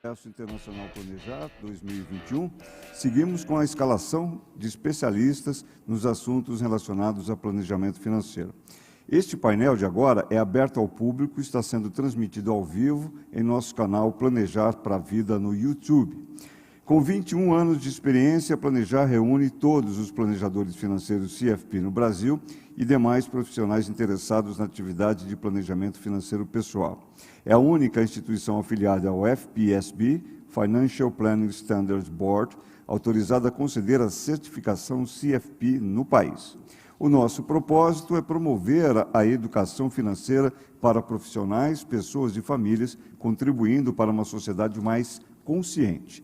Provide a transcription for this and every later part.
Congresso Internacional Planejar 2021, seguimos com a escalação de especialistas nos assuntos relacionados a planejamento financeiro. Este painel de agora é aberto ao público e está sendo transmitido ao vivo em nosso canal Planejar para a Vida no YouTube. Com 21 anos de experiência, a Planejar reúne todos os planejadores financeiros CFP no Brasil e demais profissionais interessados na atividade de planejamento financeiro pessoal. É a única instituição afiliada ao FPSB, Financial Planning Standards Board, autorizada a conceder a certificação CFP no país. O nosso propósito é promover a educação financeira para profissionais, pessoas e famílias, contribuindo para uma sociedade mais consciente.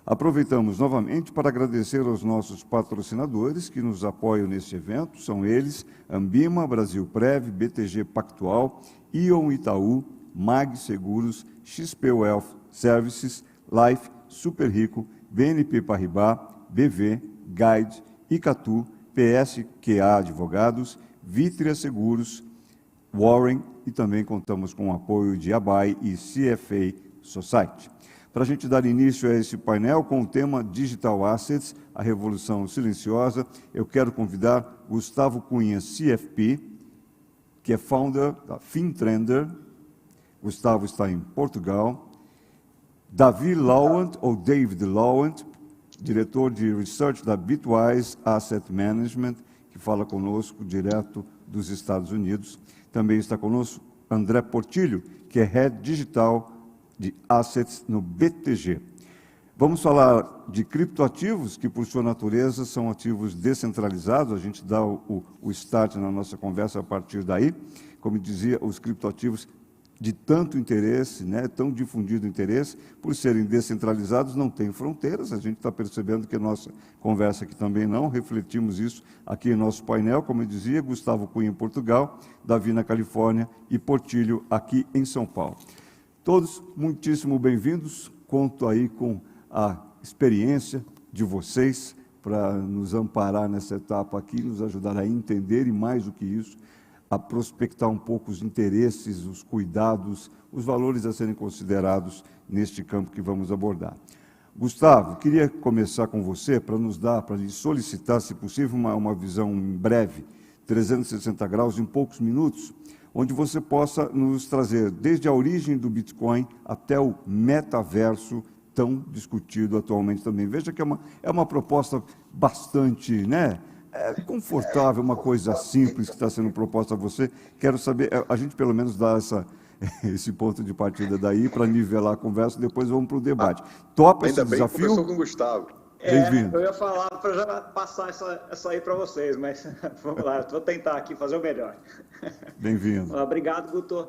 Aproveitamos novamente para agradecer aos nossos patrocinadores que nos apoiam neste evento. São eles, Ambima, Brasil Prev, BTG Pactual, Ion Itaú, Mag Seguros, XP Wealth Services, Life, Super Rico, BNP Paribas, BV, Guide, Icatu, PSQA Advogados, Vitria Seguros, Warren e também contamos com o apoio de Abai e CFA Society. Para a gente dar início a esse painel com o tema Digital Assets, a Revolução Silenciosa, eu quero convidar Gustavo Cunha, CFP, que é founder da FinTrender. Gustavo está em Portugal. David Lawant, ou David Lawant, diretor de Research da Bitwise Asset Management, que fala conosco direto dos Estados Unidos. Também está conosco André Portillo, que é Head Digital de Assets no BTG. Vamos falar de criptoativos, que por sua natureza são ativos descentralizados. A gente dá o start na nossa conversa a partir daí. Como dizia, os criptoativos de tanto interesse, tão difundido interesse, por serem descentralizados, não têm fronteiras. A gente está percebendo que a nossa conversa aqui também não, refletimos isso aqui em nosso painel, como eu dizia, Gustavo Cunha em Portugal, Davi na Califórnia e Portillo aqui em São Paulo. Todos muitíssimo bem-vindos, conto aí com a experiência de vocês para nos amparar nessa etapa aqui, nos ajudar a entender e, mais do que isso, a prospectar um pouco os interesses, os cuidados, os valores a serem considerados neste campo que vamos abordar. Gustavo, queria começar com você para lhe solicitar, se possível, uma visão em breve, 360 graus, em poucos minutos, onde você possa nos trazer desde a origem do Bitcoin até o metaverso tão discutido atualmente também. Veja que é uma proposta bastante confortável, uma coisa simples que está sendo proposta a você. Quero saber, a gente pelo menos dá esse ponto de partida daí para nivelar a conversa, depois vamos para o debate. Topa esse desafio? Ainda bem que começou com o Gustavo. Bem-vindo. Eu ia falar para já passar essa aí para vocês, mas vamos lá, vou tentar aqui fazer o melhor. Bem-vindo. Obrigado, Guto.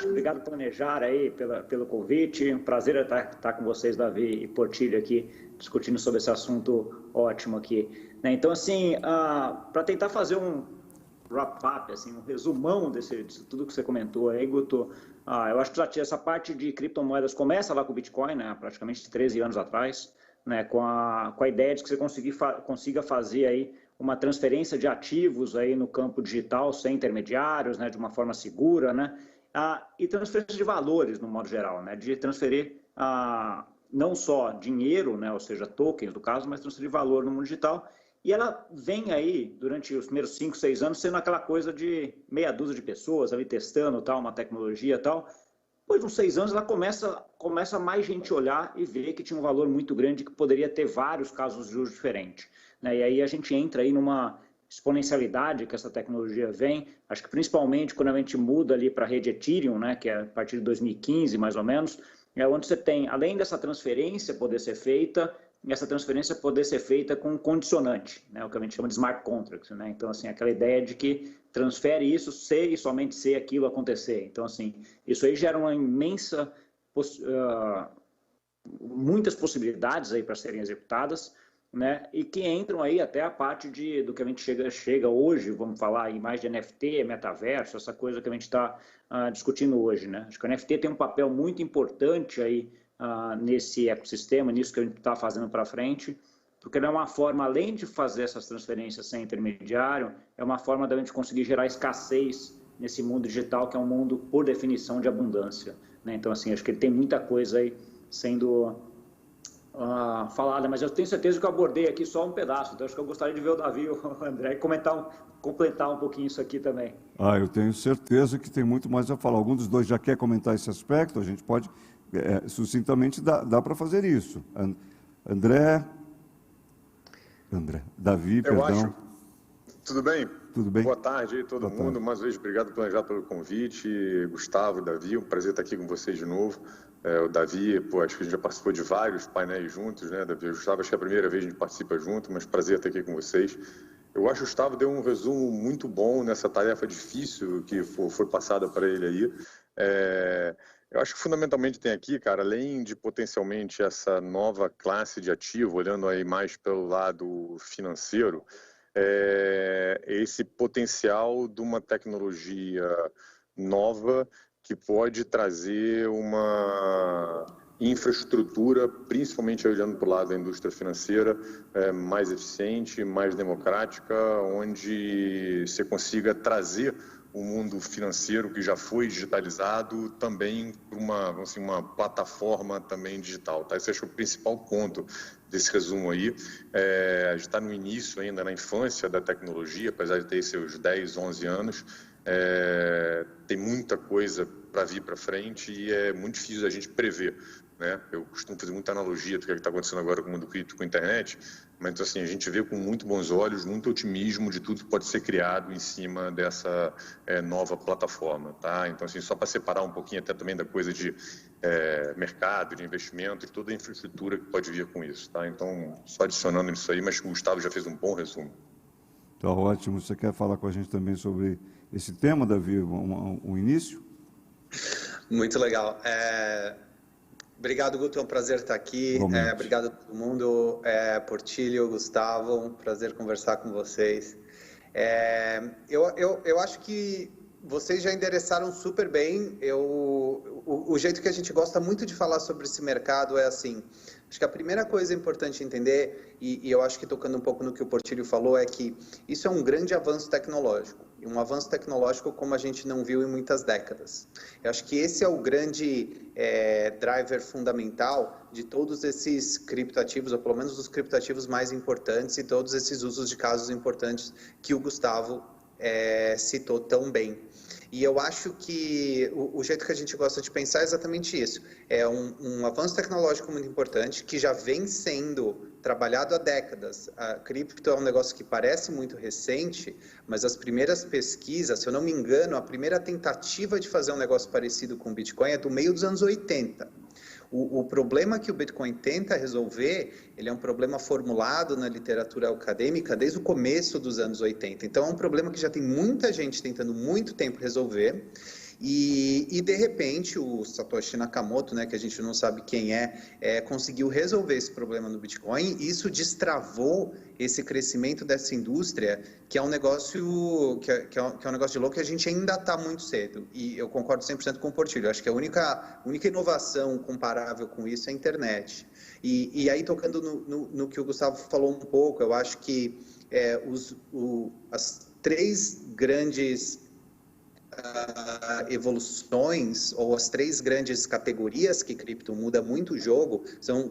Obrigado, Planejar, aí, pelo convite. Um prazer estar com vocês, Davi e Portillo, aqui, discutindo sobre esse assunto ótimo aqui. Então, assim, para tentar fazer um wrap-up, assim, um resumão disso tudo que você comentou aí, Guto, eu acho que essa parte de criptomoedas começa lá com o Bitcoin, praticamente 13 anos atrás, com a ideia de que você consiga fazer aí uma transferência de ativos aí no campo digital sem intermediários, de uma forma segura, e transferência de valores no modo geral, de transferir não só dinheiro, ou seja, tokens do caso, mas transferir valor no mundo digital. E ela vem aí, durante os primeiros 5, 6 anos, sendo aquela coisa de meia dúzia de pessoas ali testando uma tecnologia e tal. Depois de uns 6 anos, ela começa mais gente olhar e ver que tinha um valor muito grande, que poderia ter vários casos de uso diferentes. E aí a gente entra aí numa exponencialidade que essa tecnologia vem. Acho que principalmente quando a gente muda ali para a rede Ethereum, que é a partir de 2015, mais ou menos, é onde você tem, além dessa transferência poder ser feita, e essa transferência poder ser feita com um condicionante, o que a gente chama de smart contracts. Então, assim, aquela ideia de que transfere isso se e somente se aquilo acontecer. Então, assim, isso aí gera uma imensa, muitas possibilidades aí para serem executadas, e que entram aí até a parte do que a gente chega hoje, vamos falar aí mais de NFT, metaverso, essa coisa que a gente está discutindo hoje. Acho que o NFT tem um papel muito importante aí nesse ecossistema, nisso que a gente está fazendo para frente, porque é uma forma, além de fazer essas transferências sem intermediário, é uma forma da gente conseguir gerar escassez nesse mundo digital, que é um mundo, por definição, de abundância. Então, assim, acho que tem muita coisa aí sendo falada, mas eu tenho certeza que eu abordei aqui só um pedaço, então acho que eu gostaria de ver o Davi e o André completar um pouquinho isso aqui também. Eu tenho certeza que tem muito mais a falar. Algum dos dois já quer comentar esse aspecto? A gente pode, sucintamente, dá para fazer isso. Davi, perdão. Acho. Tudo bem? Tudo bem? Boa tarde aí todo mundo. Mais uma vez, obrigado pelo convite. Gustavo, Davi, um prazer estar aqui com vocês de novo. O Davi, acho que a gente já participou de vários painéis juntos, né, Davi? O Gustavo, acho que é a primeira vez que a gente participa junto, mas prazer estar aqui com vocês. Eu acho que o Gustavo deu um resumo muito bom nessa tarefa difícil que foi passada para ele aí. Eu acho que fundamentalmente tem aqui, cara, além de potencialmente essa nova classe de ativo, olhando aí mais pelo lado financeiro, esse potencial de uma tecnologia nova que pode trazer uma infraestrutura, principalmente olhando para o lado da indústria financeira, mais eficiente, mais democrática, onde você consiga trazer o mundo financeiro que já foi digitalizado também para uma plataforma também digital. Tá? Esse acho que é o principal ponto desse resumo aí. A gente está no início ainda, na infância da tecnologia, apesar de ter seus 10, 11 anos, tem muita coisa para vir para frente e é muito difícil a gente prever. Né? Eu costumo fazer muita analogia do que está acontecendo agora com o mundo cripto, com a internet, mas então, assim, a gente vê com muito bons olhos, muito otimismo de tudo que pode ser criado em cima dessa nova plataforma. Tá? Então, assim, só para separar um pouquinho até também da coisa de mercado, de investimento e toda a infraestrutura que pode vir com isso. Tá? Então, só adicionando isso aí, mas o Gustavo já fez um bom resumo. Tá ótimo. Você quer falar com a gente também sobre esse tema, Davi, um início? Muito legal. Obrigado, Guto, é um prazer estar aqui. Obrigado a todo mundo, Portilho, Gustavo, um prazer conversar com vocês. Eu acho que vocês já endereçaram super bem. O jeito que a gente gosta muito de falar sobre esse mercado é assim, acho que a primeira coisa importante entender, e eu acho que tocando um pouco no que o Portilho falou, é que isso é um grande avanço tecnológico. E um avanço tecnológico como a gente não viu em muitas décadas. Eu acho que esse é o grande driver fundamental de todos esses criptoativos, ou pelo menos os criptoativos mais importantes e todos esses usos de casos importantes que o Gustavo citou tão bem. E eu acho que o jeito que a gente gosta de pensar é exatamente isso. É um avanço tecnológico muito importante, que já vem sendo trabalhado há décadas. A cripto é um negócio que parece muito recente, mas as primeiras pesquisas, se eu não me engano, a primeira tentativa de fazer um negócio parecido com o Bitcoin é do meio dos anos 80. O problema que o Bitcoin tenta resolver, ele é um problema formulado na literatura acadêmica desde o começo dos anos 80. Então, é um problema que já tem muita gente tentando muito tempo resolver. E de repente, o Satoshi Nakamoto, né, que a gente não sabe quem conseguiu resolver esse problema no Bitcoin. E isso destravou esse crescimento dessa indústria, que é um negócio que é um negócio de louco, que a gente ainda está muito cedo. E eu concordo 100% com o Portilho. Acho que a única inovação comparável com isso é a internet. E aí, tocando no que o Gustavo falou um pouco, eu acho que as três grandes evoluções, ou as três grandes categorias que cripto muda muito o jogo,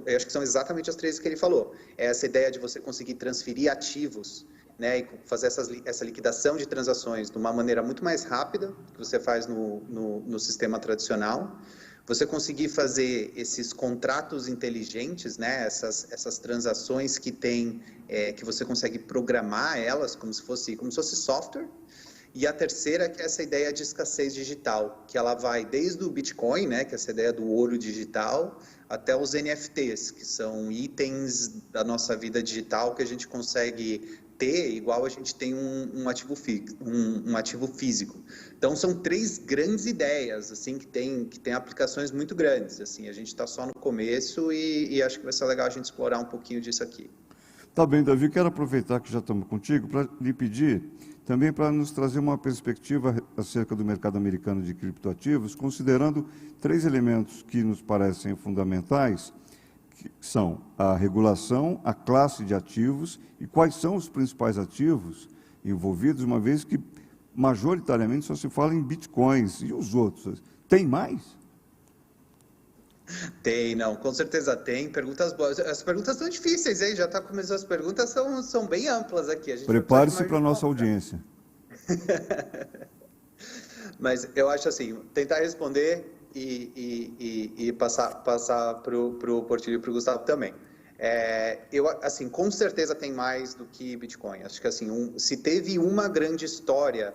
eu acho que são exatamente as três que ele falou. Essa ideia de você conseguir transferir ativos, né, e fazer essa liquidação de transações de uma maneira muito mais rápida que você faz no sistema tradicional. Você conseguir fazer esses contratos inteligentes, né, essas transações que que você consegue programar elas como se fosse software. E a terceira, que é essa ideia de escassez digital, que ela vai desde o Bitcoin, né, que é essa ideia do ouro digital, até os NFTs, que são itens da nossa vida digital que a gente consegue ter igual a gente tem um ativo físico. Então, são três grandes ideias, assim, que tem aplicações muito grandes. Assim, a gente está só no começo e acho que vai ser legal a gente explorar um pouquinho disso aqui. Tá bem, Davi, quero aproveitar que já estamos contigo para lhe pedir também para nos trazer uma perspectiva acerca do mercado americano de criptoativos, considerando três elementos que nos parecem fundamentais, que são a regulação, a classe de ativos e quais são os principais ativos envolvidos, uma vez que majoritariamente só se fala em bitcoins e os outros. Tem mais? Tem, não, com certeza tem. Perguntas boas. As perguntas são difíceis, hein? Já está começando, as perguntas são bem amplas aqui. A gente prepare-se para a nossa audiência. Mas eu acho assim, tentar responder e passar para o Portilho e para o Gustavo também. Eu, assim, com certeza tem mais do que Bitcoin. Acho que assim, se teve uma grande história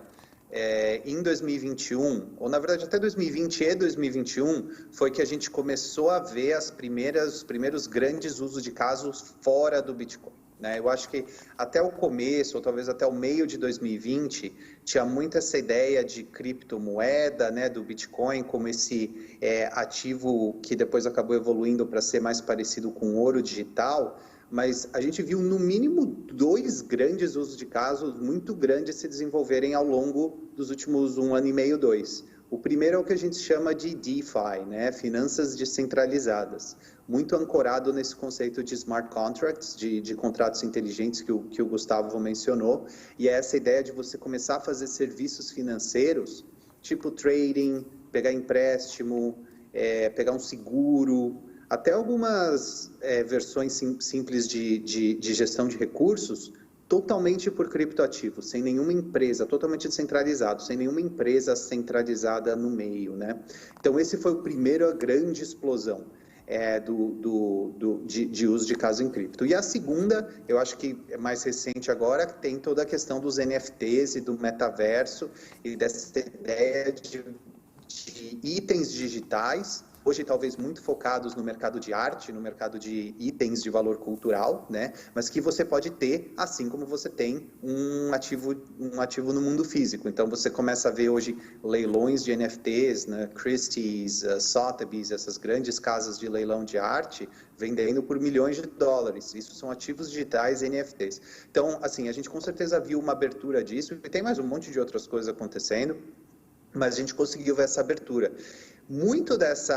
em 2021, ou na verdade até 2020 e 2021, foi que a gente começou a ver os primeiros grandes usos de casos fora do Bitcoin. Né? Eu acho que até o começo, ou talvez até o meio de 2020, tinha muito essa ideia de criptomoeda, né, do Bitcoin como esse ativo que depois acabou evoluindo para ser mais parecido com ouro digital, mas a gente viu no mínimo 2 grandes usos de casos muito grandes se desenvolverem ao longo dos últimos 1 ano e meio, 2. O primeiro é o que a gente chama de DeFi, né? Finanças descentralizadas, muito ancorado nesse conceito de smart contracts, de contratos inteligentes que o Gustavo mencionou, e é essa ideia de você começar a fazer serviços financeiros, tipo trading, pegar empréstimo, pegar um seguro, até algumas versões simples de gestão de recursos, totalmente por criptoativos, sem nenhuma empresa, totalmente descentralizado, sem nenhuma empresa centralizada no meio, né? Então, esse foi o primeiro grande explosão de uso de caso em cripto. E a segunda, eu acho que é mais recente agora, tem toda a questão dos NFTs e do metaverso e dessa ideia de itens digitais, hoje talvez muito focados no mercado de arte, no mercado de itens de valor cultural, né? Mas que você pode ter, assim como você tem um ativo no mundo físico. Então você começa a ver hoje leilões de NFTs, né? Christie's, Sotheby's, essas grandes casas de leilão de arte, vendendo por milhões de dólares. Isso são ativos digitais NFTs. Então, assim, a gente com certeza viu uma abertura disso, e tem mais um monte de outras coisas acontecendo, mas a gente conseguiu ver essa abertura. Muito dessas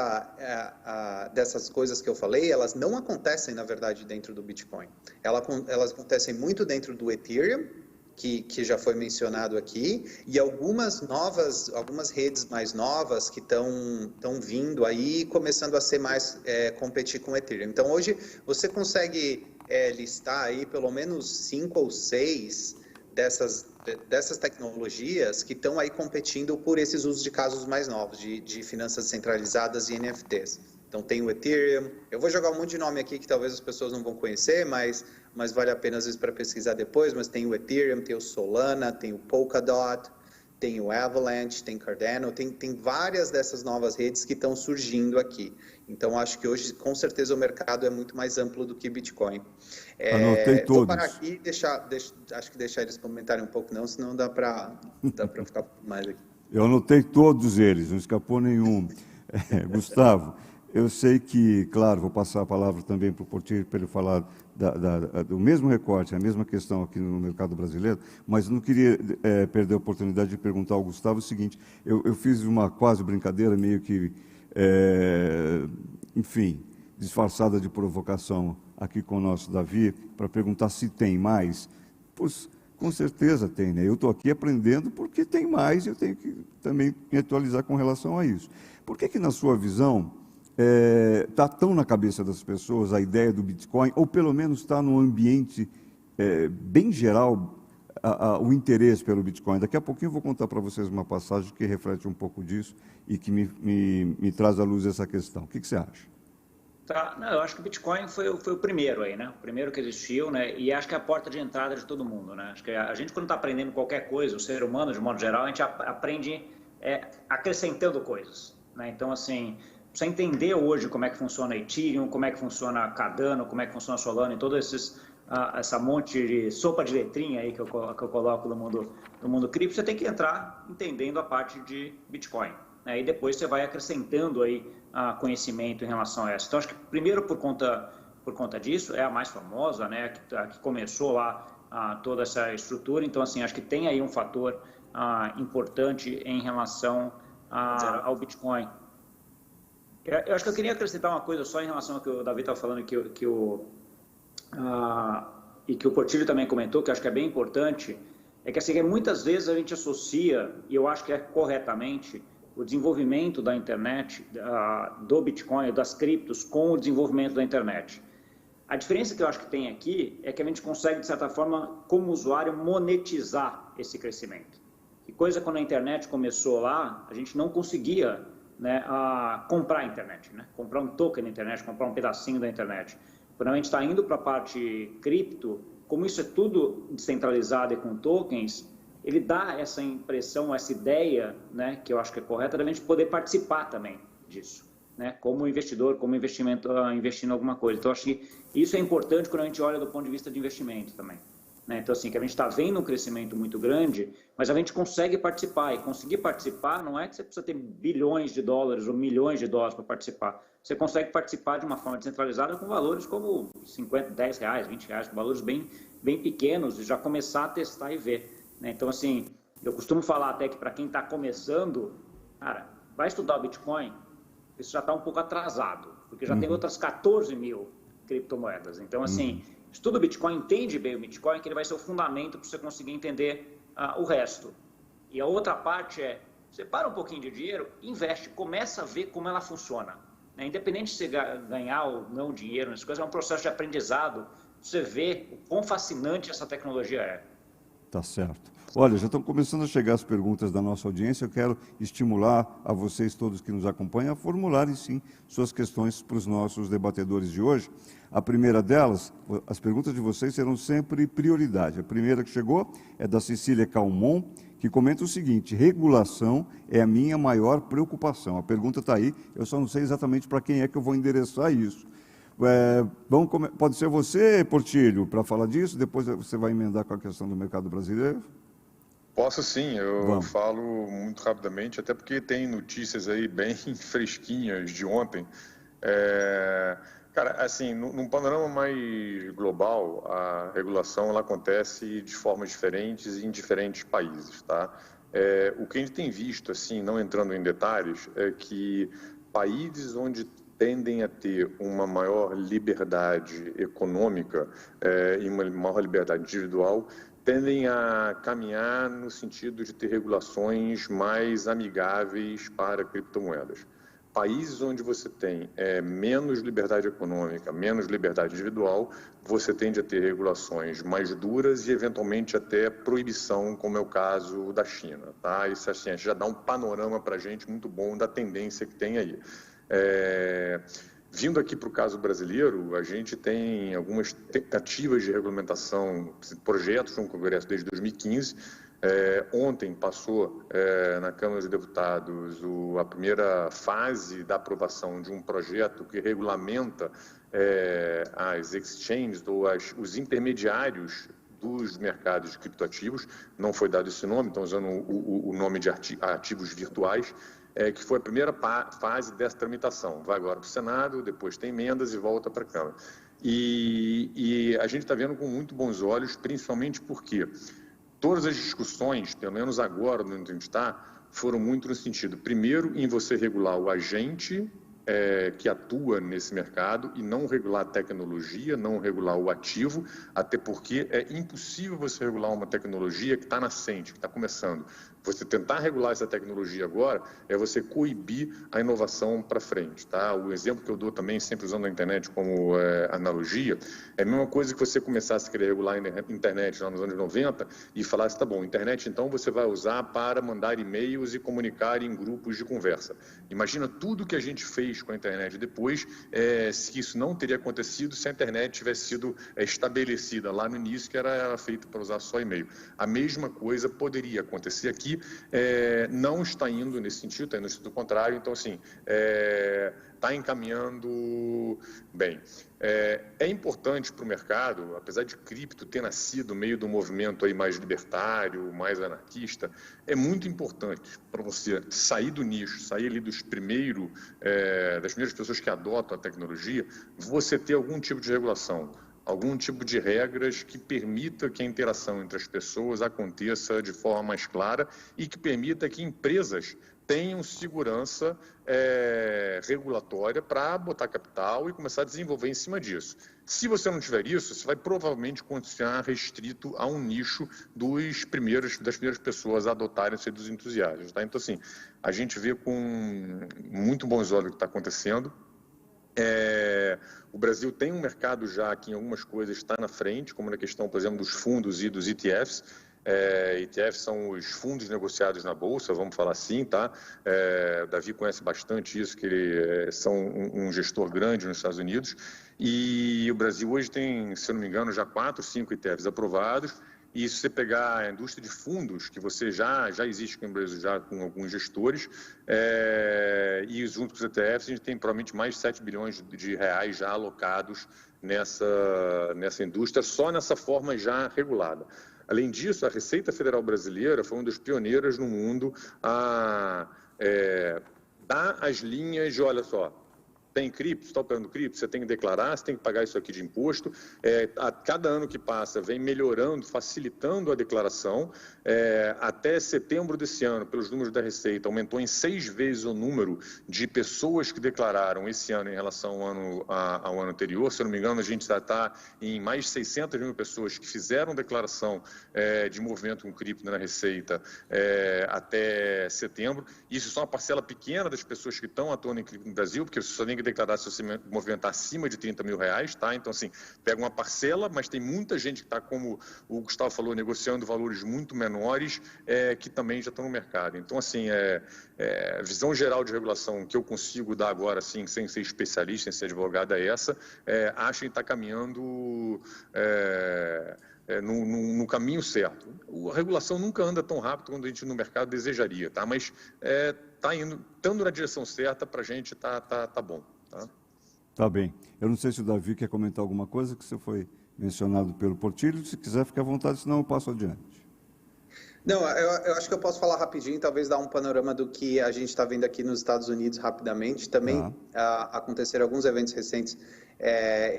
coisas que eu falei, elas não acontecem, na verdade, dentro do Bitcoin. Elas acontecem muito dentro do Ethereum, que já foi mencionado aqui, e algumas redes mais novas que estão vindo aí, começando a ser mais, competir com o Ethereum. Então, hoje, você consegue listar aí pelo menos 5 ou 6 dessas tecnologias que estão aí competindo por esses usos de casos mais novos, de finanças centralizadas e NFTs. Então tem o Ethereum, eu vou jogar um monte de nome aqui que talvez as pessoas não vão conhecer, mas vale a pena às vezes para pesquisar depois, mas tem o Ethereum, tem o Solana, tem o Polkadot, tem o Avalanche, tem Cardano, tem várias dessas novas redes que estão surgindo aqui. Então, acho que hoje, com certeza, o mercado é muito mais amplo do que Bitcoin. Anotei todos. Vou parar aqui e acho que deixar eles comentarem um pouco, não, senão dá para ficar mais aqui. Eu anotei todos eles, não escapou nenhum. Gustavo, eu sei que, claro, vou passar a palavra também para o Portillo para ele falar do mesmo recorte, a mesma questão aqui no mercado brasileiro, mas não queria perder a oportunidade de perguntar ao Gustavo o seguinte, eu fiz uma quase brincadeira, meio que, enfim, disfarçada de provocação aqui com o nosso Davi, para perguntar se tem mais. Pois, com certeza tem, né? Eu estou aqui aprendendo porque tem mais e eu tenho que também me atualizar com relação a isso. Por que, na sua visão, está tão na cabeça das pessoas a ideia do Bitcoin, ou pelo menos está no ambiente bem geral o interesse pelo Bitcoin? Daqui a pouquinho eu vou contar para vocês uma passagem que reflete um pouco disso e que me traz à luz essa questão. O que você acha? Tá, não, eu acho que o Bitcoin foi o primeiro aí, né? O primeiro que existiu, né? E acho que é a porta de entrada de todo mundo, né? Acho que a gente, quando está aprendendo qualquer coisa, o ser humano, de modo geral, a gente aprende acrescentando coisas, né? Então, assim, você entender hoje como é que funciona Ethereum, como é que funciona Cardano, como é que funciona Solana e todo essa monte de sopa de letrinha aí que eu coloco no mundo cripto, você tem que entrar entendendo a parte de Bitcoin, né? E depois você vai acrescentando aí conhecimento em relação a essa. Então, acho que primeiro por conta disso, é a mais famosa, né? A que começou lá toda essa estrutura. Então, assim, acho que tem aí um fator importante em relação ao Bitcoin. Eu acho que eu queria acrescentar uma coisa só em relação ao que o Davi estava falando e que o Portillo também comentou, que eu acho que é bem importante, é que assim, muitas vezes a gente associa, e eu acho que é corretamente, o desenvolvimento da internet, do Bitcoin, das criptos, com o desenvolvimento da internet. A diferença que eu acho que tem aqui é que a gente consegue, de certa forma, como usuário, monetizar esse crescimento. Que coisa quando a internet começou lá, a gente não conseguia, né, comprar a internet, né? Comprar um token na internet, comprar um pedacinho da internet. Quando a gente está indo para a parte cripto, como isso é tudo descentralizado e com tokens, ele dá essa impressão, essa ideia, né, que eu acho que é correta, da gente poder participar também disso, né, como investidor, como investimento, investindo em alguma coisa. Então, acho que isso é importante quando a gente olha do ponto de vista de investimento também. Né? Então, assim, que a gente está vendo um crescimento muito grande, mas a gente consegue participar. E conseguir participar não é que você precisa ter bilhões de dólares ou milhões de dólares para participar. Você consegue participar de uma forma descentralizada com valores como 50, 10 reais, 20 reais, com valores bem pequenos, e já começar a testar e ver. Né? Então, assim, eu costumo falar até que para quem está começando, cara, vai estudar o Bitcoin, isso já está um pouco atrasado, porque já tem outras 14 mil criptomoedas. Então, assim, estuda o Bitcoin, entende bem o Bitcoin, que ele vai ser o fundamento para você conseguir entender o resto. E a outra parte é, separa um pouquinho de dinheiro, investe, começa a ver como ela funciona. Né? Independente de você ganhar ou não dinheiro, essas coisas, é um processo de aprendizado, você vê o quão fascinante essa tecnologia é. Tá certo. Olha, já estão começando a chegar as perguntas da nossa audiência. Eu quero estimular a vocês todos que nos acompanham a formularem, sim, suas questões para os nossos debatedores de hoje. A primeira delas, as perguntas de vocês serão sempre prioridade. A primeira que chegou é da Cecília Calmon, que comenta o seguinte: regulação é a minha maior preocupação. A pergunta está aí, eu só não sei exatamente para quem é que eu vou endereçar isso. Pode ser você, Portilho, para falar disso, depois você vai emendar com a questão do mercado brasileiro? Posso sim, eu falo muito rapidamente, até porque tem notícias aí bem fresquinhas de ontem. Cara, assim, num panorama mais global, a regulação ela acontece de formas diferentes em diferentes países, tá? O que a gente tem visto, assim, não entrando em detalhes, é que países onde tendem a ter uma maior liberdade econômica e uma maior liberdade individual, tendem a caminhar no sentido de ter regulações mais amigáveis para criptomoedas. Países onde você tem menos liberdade econômica, menos liberdade individual, você tende a ter regulações mais duras e, eventualmente, até proibição, como é o caso da China. Tá? Isso assim, já dá um panorama para a gente muito bom da tendência que tem aí. Vindo aqui para o caso brasileiro, a gente tem algumas tentativas de regulamentação, projetos no Congresso desde 2015. Ontem passou na Câmara dos Deputados a primeira fase da aprovação de um projeto que regulamenta as exchanges ou os intermediários dos mercados de criptoativos. Não foi dado esse nome, estão usando o nome de ativos virtuais. Que foi a primeira fase dessa tramitação. Vai agora para o Senado, depois tem emendas e volta para a Câmara. E a gente está vendo com muito bons olhos, principalmente porque todas as discussões, pelo menos agora, onde a gente está, foram muito no sentido, primeiro, em você regular o agente que atua nesse mercado e não regular a tecnologia, não regular o ativo, até porque é impossível você regular uma tecnologia que está nascente, que está começando. Você tentar regular essa tecnologia agora é você coibir a inovação para frente. Tá? O exemplo que eu dou também, sempre usando a internet como analogia, é a mesma coisa que você começasse a querer regular a internet lá nos anos 90 e falasse, tá bom, internet então você vai usar para mandar e-mails e comunicar em grupos de conversa. Imagina tudo que a gente fez com a internet depois, se isso não teria acontecido se a internet tivesse sido estabelecida lá no início, que era feita para usar só e-mail. A mesma coisa poderia acontecer aqui, não está indo nesse sentido, está indo no sentido contrário, então assim, está encaminhando bem. É importante para o mercado, apesar de cripto ter nascido meio do movimento aí mais libertário, mais anarquista, é muito importante para você sair do nicho, sair ali das primeiras pessoas que adotam a tecnologia, você ter algum tipo de regulação. algum tipo de regras que permita que a interação entre as pessoas aconteça de forma mais clara e que permita que empresas tenham segurança regulatória para botar capital e começar a desenvolver em cima disso. Se você não tiver isso, você vai provavelmente continuar restrito a um nicho das primeiras pessoas a adotarem ser dos entusiastas. Tá? Então, assim, a gente vê com muito bons olhos o que está acontecendo. O Brasil tem um mercado já que em algumas coisas está na frente, como na questão, por exemplo, dos fundos e dos ETFs. ETFs são os fundos negociados na Bolsa, vamos falar assim, tá? O Davi conhece bastante isso, que eles são um gestor grande nos Estados Unidos. E o Brasil hoje tem, se eu não me engano, já 4, 5 ETFs aprovados. E se você pegar a indústria de fundos, que você já existe aqui no Brasil já com alguns gestores, e junto com os ETFs, a gente tem provavelmente mais de 7 bilhões de reais já alocados nessa indústria, só nessa forma já regulada. Além disso, a Receita Federal Brasileira foi uma das pioneiras no mundo a dar as linhas de, olha só, tem cripto, está operando cripto, você tem que declarar, você tem que pagar isso aqui de imposto. A cada ano que passa, vem melhorando, facilitando a declaração. Até setembro desse ano, pelos números da Receita, aumentou em 6 vezes o número de pessoas que declararam esse ano em relação ao ano anterior. Se eu não me engano, a gente já está em mais de 600 mil pessoas que fizeram declaração de movimento com cripto na Receita até setembro. Isso é só uma parcela pequena das pessoas que estão atuando em cripto no Brasil, porque você só tem que declarar se você movimentar acima de 30 mil reais, tá? Então, assim, pega uma parcela, mas tem muita gente que está, como o Gustavo falou, negociando valores muito menores, que também já estão no mercado. Então, assim, visão geral de regulação que eu consigo dar agora, assim, sem ser especialista, sem ser advogado, é essa. Acho que está caminhando no caminho certo. A regulação nunca anda tão rápido quanto a gente no mercado desejaria, tá? Mas está estando na direção certa, para a gente tá bom. Tá bem. Eu não sei se o Davi quer comentar alguma coisa, que você foi mencionado pelo Portillo. Se quiser, fique à vontade, senão eu passo adiante. Não, eu acho que eu posso falar rapidinho, talvez dar um panorama do que a gente está vendo aqui nos Estados Unidos rapidamente. Também aconteceram alguns eventos recentes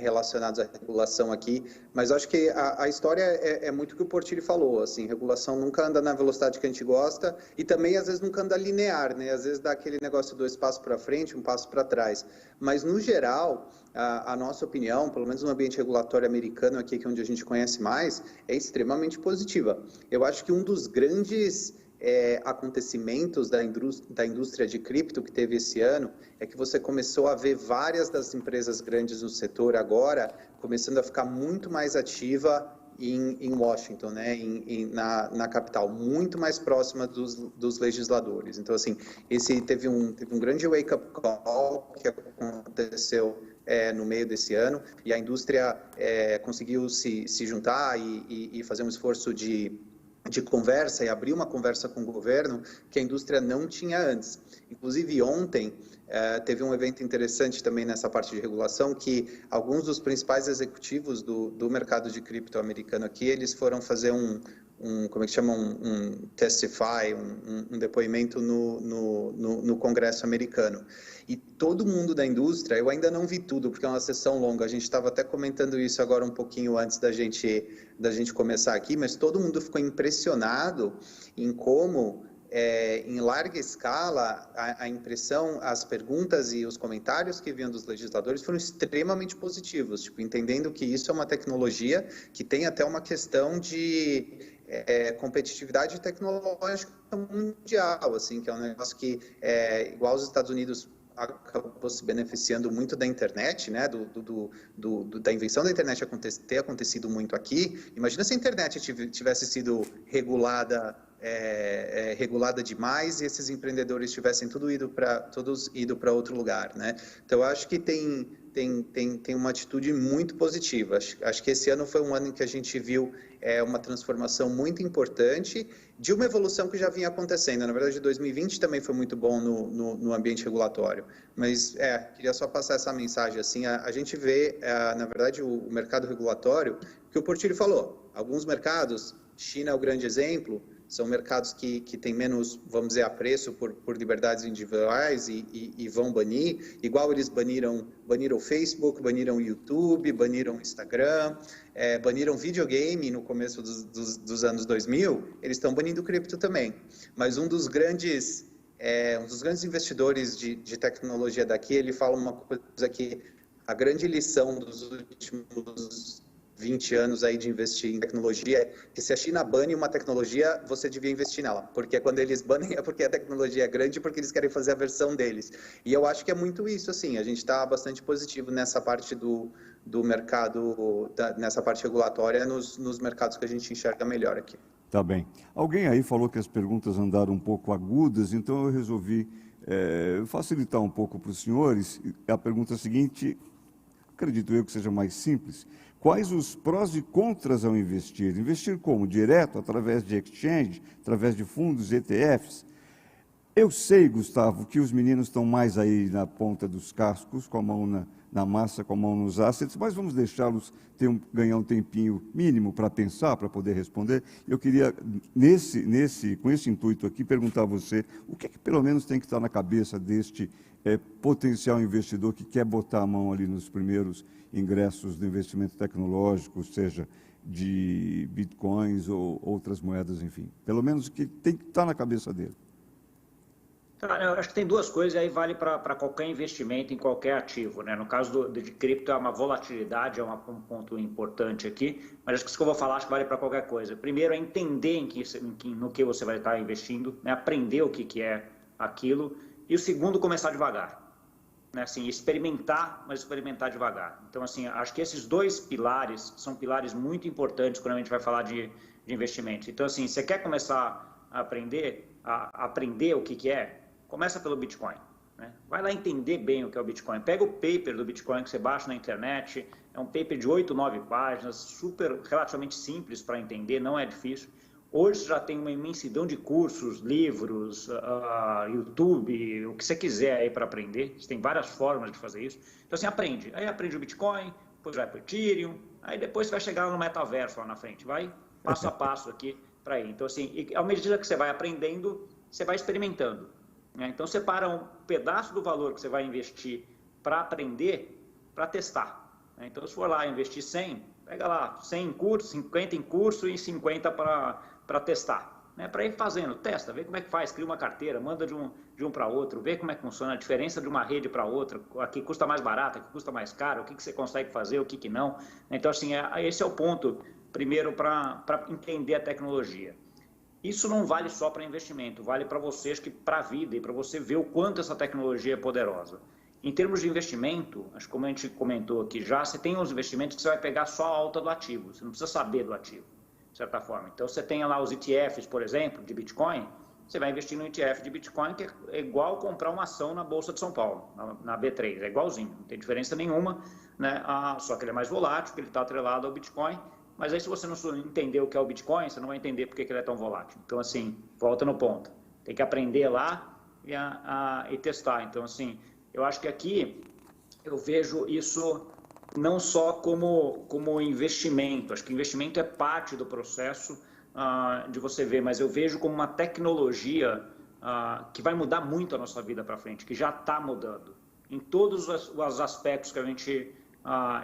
relacionados à regulação aqui, mas acho que a história é muito o que o Portillo falou, assim, regulação nunca anda na velocidade que a gente gosta e também às vezes nunca anda linear, né? Às vezes dá aquele negócio 2 passos para frente, 1 passo para trás, mas no geral, a nossa opinião, pelo menos no ambiente regulatório americano aqui, que é onde a gente conhece mais, é extremamente positiva. Eu acho que um dos grandes acontecimentos da indústria de cripto que teve esse ano é que você começou a ver várias das empresas grandes no setor agora começando a ficar muito mais ativa em Washington, né, na capital, muito mais próxima dos legisladores. Então, assim, teve um grande wake-up call que aconteceu no meio desse ano, e a indústria conseguiu se juntar e fazer um esforço de conversa e abrir uma conversa com o governo que a indústria não tinha antes. Inclusive, ontem, teve um evento interessante também nessa parte de regulação, que alguns dos principais executivos do mercado de cripto americano aqui, eles foram fazer como é que chama, um testify, um depoimento no Congresso americano. E todo mundo da indústria, eu ainda não vi tudo, porque é uma sessão longa, a gente estava até comentando isso agora um pouquinho antes da gente começar aqui, mas todo mundo ficou impressionado em como, em larga escala, a impressão, as perguntas e os comentários que vinham dos legisladores foram extremamente positivos, tipo, entendendo que isso é uma tecnologia que tem até uma questão de competitividade tecnológica mundial, assim, que é um negócio que, igual os Estados Unidos acabou se beneficiando muito da internet, né, da invenção da internet ter acontecido muito aqui. Imagina se a internet tivesse sido regulada demais e esses empreendedores tivessem todos ido para outro lugar, né? Então, eu acho que tem uma atitude muito positiva. Acho que esse ano foi um ano em que a gente viu uma transformação muito importante de uma evolução que já vinha acontecendo. Na verdade, 2020 também foi muito bom no ambiente regulatório. Mas, queria só passar essa mensagem, assim, a gente vê, na verdade, o mercado regulatório, que o Portillo falou, alguns mercados, China é o grande exemplo, são mercados que têm menos, vamos dizer, apreço por liberdades individuais e vão banir, igual eles baniram o Facebook, baniram o YouTube, baniram o Instagram, baniram videogame no começo dos anos 2000, eles estão banindo cripto também. Mas um dos grandes investidores de tecnologia daqui, ele fala uma coisa que a grande lição dos últimos 20 anos aí de investir em tecnologia é que se a China bane uma tecnologia, você devia investir nela, porque quando eles banem é porque a tecnologia é grande, porque eles querem fazer a versão deles. E eu acho que é muito isso, assim, a gente está bastante positivo nessa parte do mercado, nessa parte regulatória, nos mercados que a gente enxerga melhor aqui. Tá bem. Alguém aí falou que as perguntas andaram um pouco agudas, então eu resolvi facilitar um pouco para os senhores. A pergunta seguinte, acredito eu que seja mais simples. Quais os prós e contras ao investir? Investir como? Direto, através de exchange, através de fundos, ETFs? Eu sei, Gustavo, que os meninos estão mais aí na ponta dos cascos, com a mão na massa, com a mão nos assets, mas vamos deixá-los ganhar um tempinho mínimo para pensar, para poder responder. Eu queria, com esse intuito aqui, perguntar a você, o que pelo menos tem que estar na cabeça deste potencial investidor que quer botar a mão ali nos primeiros ingressos do investimento tecnológico, seja de bitcoins ou outras moedas, enfim. Pelo menos o que tem que estar na cabeça dele. Eu acho que tem duas coisas, e aí vale para qualquer investimento em qualquer ativo, né? No caso de cripto, é uma volatilidade, é um ponto importante aqui, mas acho que isso que eu vou falar acho que vale para qualquer coisa. Primeiro é entender no que você vai estar investindo, né? Aprender o que é aquilo, e o segundo, começar devagar. Né, assim, experimentar, mas experimentar devagar. Então, assim, acho que esses dois pilares são pilares muito importantes quando a gente vai falar de investimento. Então, assim, você quer começar a aprender o que é, começa pelo Bitcoin. Né? Vai lá entender bem o que é o Bitcoin. Pega o paper do Bitcoin que você baixa na internet, é um paper de 8, 9 páginas, relativamente simples para entender, não é difícil. Hoje já tem uma imensidão de cursos, livros, YouTube, o que você quiser aí para aprender. Você tem várias formas de fazer isso. Então, assim, aprende. Aí aprende o Bitcoin, depois vai para o Ethereum, aí depois você vai chegar no metaverso lá na frente. Vai passo a passo aqui para ir. Então, assim, à medida que você vai aprendendo, você vai experimentando. Né? Então, separa um pedaço do valor que você vai investir para aprender, para testar. Né? Então, se for lá investir 100, pega lá 100 em curso, 50 em curso e 50 para testar, né? Para ir fazendo, testa, vê como é que faz, cria uma carteira, manda de um para outro, vê como é que funciona a diferença de uma rede para outra, aqui custa mais barato, aqui custa mais caro, o que você consegue fazer, o que não. Então, assim, esse é o ponto, primeiro, para entender a tecnologia. Isso não vale só para investimento, vale para vocês, para a vida e para você ver o quanto essa tecnologia é poderosa. Em termos de investimento, acho que como a gente comentou aqui já, você tem uns investimentos que você vai pegar só a alta do ativo, você não precisa saber do ativo. De certa forma. Então, você tem lá os ETFs, por exemplo, de Bitcoin, você vai investir no ETF de Bitcoin, que é igual comprar uma ação na Bolsa de São Paulo, na B3, é igualzinho, não tem diferença nenhuma, né? Só que ele é mais volátil, que ele está atrelado ao Bitcoin, mas aí se você não entender o que é o Bitcoin, você não vai entender por que ele é tão volátil. Então, assim, volta no ponto, tem que aprender lá e testar. Então, assim, eu acho que aqui eu vejo isso não só como investimento, acho que investimento é parte do processo de você ver, mas eu vejo como uma tecnologia que vai mudar muito a nossa vida para frente, que já está mudando, em todos os aspectos que a gente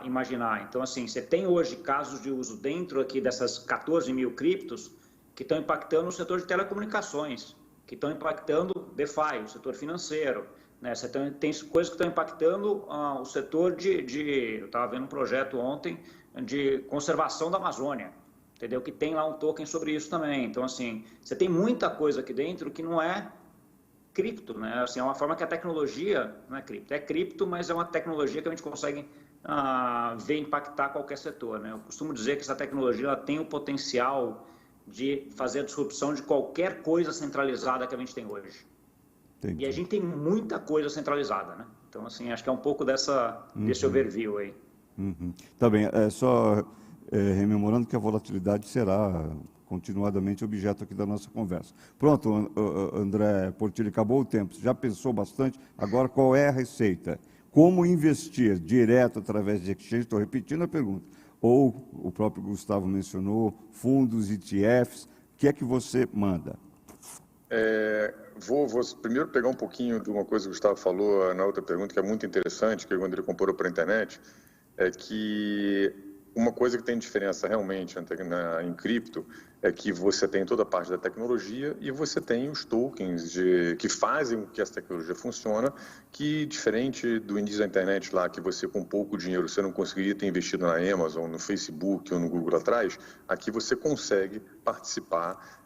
imaginar. Então, assim, você tem hoje casos de uso dentro aqui dessas 14 mil criptos que estão impactando o setor de telecomunicações, que estão impactando o DeFi, o setor financeiro. Né? Você tem coisas que estão impactando o setor eu estava vendo um projeto ontem de conservação da Amazônia, entendeu? Que tem lá um token sobre isso também. Então, assim, você tem muita coisa aqui dentro que não é cripto, né? Assim, é uma forma que a tecnologia, não é cripto, mas é uma tecnologia que a gente consegue ver impactar qualquer setor, né? Eu costumo dizer que essa tecnologia ela tem o potencial de fazer a disrupção de qualquer coisa centralizada que a gente tem hoje. Entendi. E a gente tem muita coisa centralizada, né? Então, assim, acho que é um pouco desse overview aí. Tá bem, só rememorando que a volatilidade será continuadamente objeto aqui da nossa conversa. Pronto, André Portillo, acabou o tempo, você já pensou bastante, agora qual é a receita? Como investir direto através de exchange? Estou repetindo a pergunta. ou o próprio Gustavo mencionou, fundos, ETFs, o que é que você manda? Vou primeiro pegar um pouquinho de uma coisa que o Gustavo falou na outra pergunta, que é muito interessante, que quando ele comparou para a internet, é que uma coisa que tem diferença realmente em cripto é que você tem toda a parte da tecnologia e você tem os tokens que fazem com que essa tecnologia funcione, que diferente do início da internet lá, que você com pouco dinheiro você não conseguiria ter investido na Amazon, no Facebook ou no Google atrás, aqui você consegue participar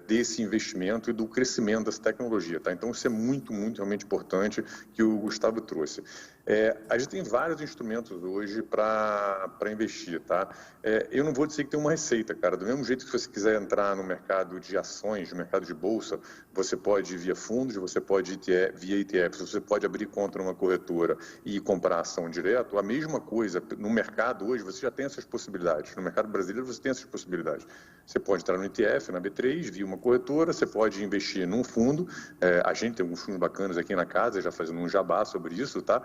desse investimento e do crescimento dessa tecnologia, tá? Então isso é muito, muito realmente importante que o Gustavo trouxe. A gente tem vários instrumentos hoje para investir, tá? Eu não vou dizer que tem uma receita, cara. Do mesmo jeito que você quiser entrar no mercado de ações, no mercado de bolsa, você pode ir via fundos, você pode ir via ETFs, você pode abrir conta numa corretora e comprar ação direto. A mesma coisa, no mercado hoje, você já tem essas possibilidades. No mercado brasileiro, você tem essas possibilidades. Você pode entrar no ETF, na B3, via uma corretora, você pode investir num fundo. A gente tem alguns fundos bacanas aqui na casa, já fazendo um jabá sobre isso, tá?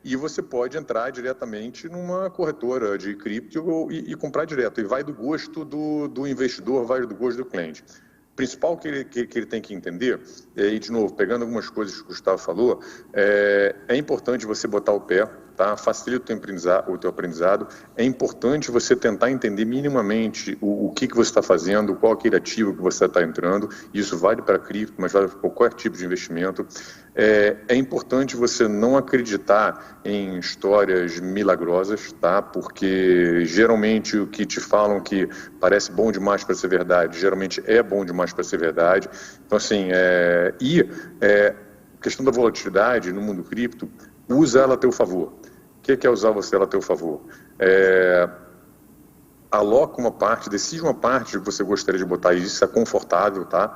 E você pode entrar diretamente numa corretora de cripto e comprar direto. E vai do gosto do investidor, vai do gosto do cliente. O principal que ele tem que entender, e de novo, pegando algumas coisas que o Gustavo falou, é importante você botar o pé, tá? Facilita o teu aprendizado. É importante você tentar entender minimamente o que você está fazendo, qual aquele ativo que você está entrando. Isso vale para cripto, mas vale para qualquer tipo de investimento. É importante você não acreditar em histórias milagrosas, tá? Porque geralmente o que te falam que parece bom demais para ser verdade, geralmente é bom demais para ser verdade. Então, assim, questão da volatilidade no mundo cripto, usa ela a teu favor. O que é usar ela a teu favor? Aloca uma parte, decide uma parte que você gostaria de botar, isso é confortável, tá?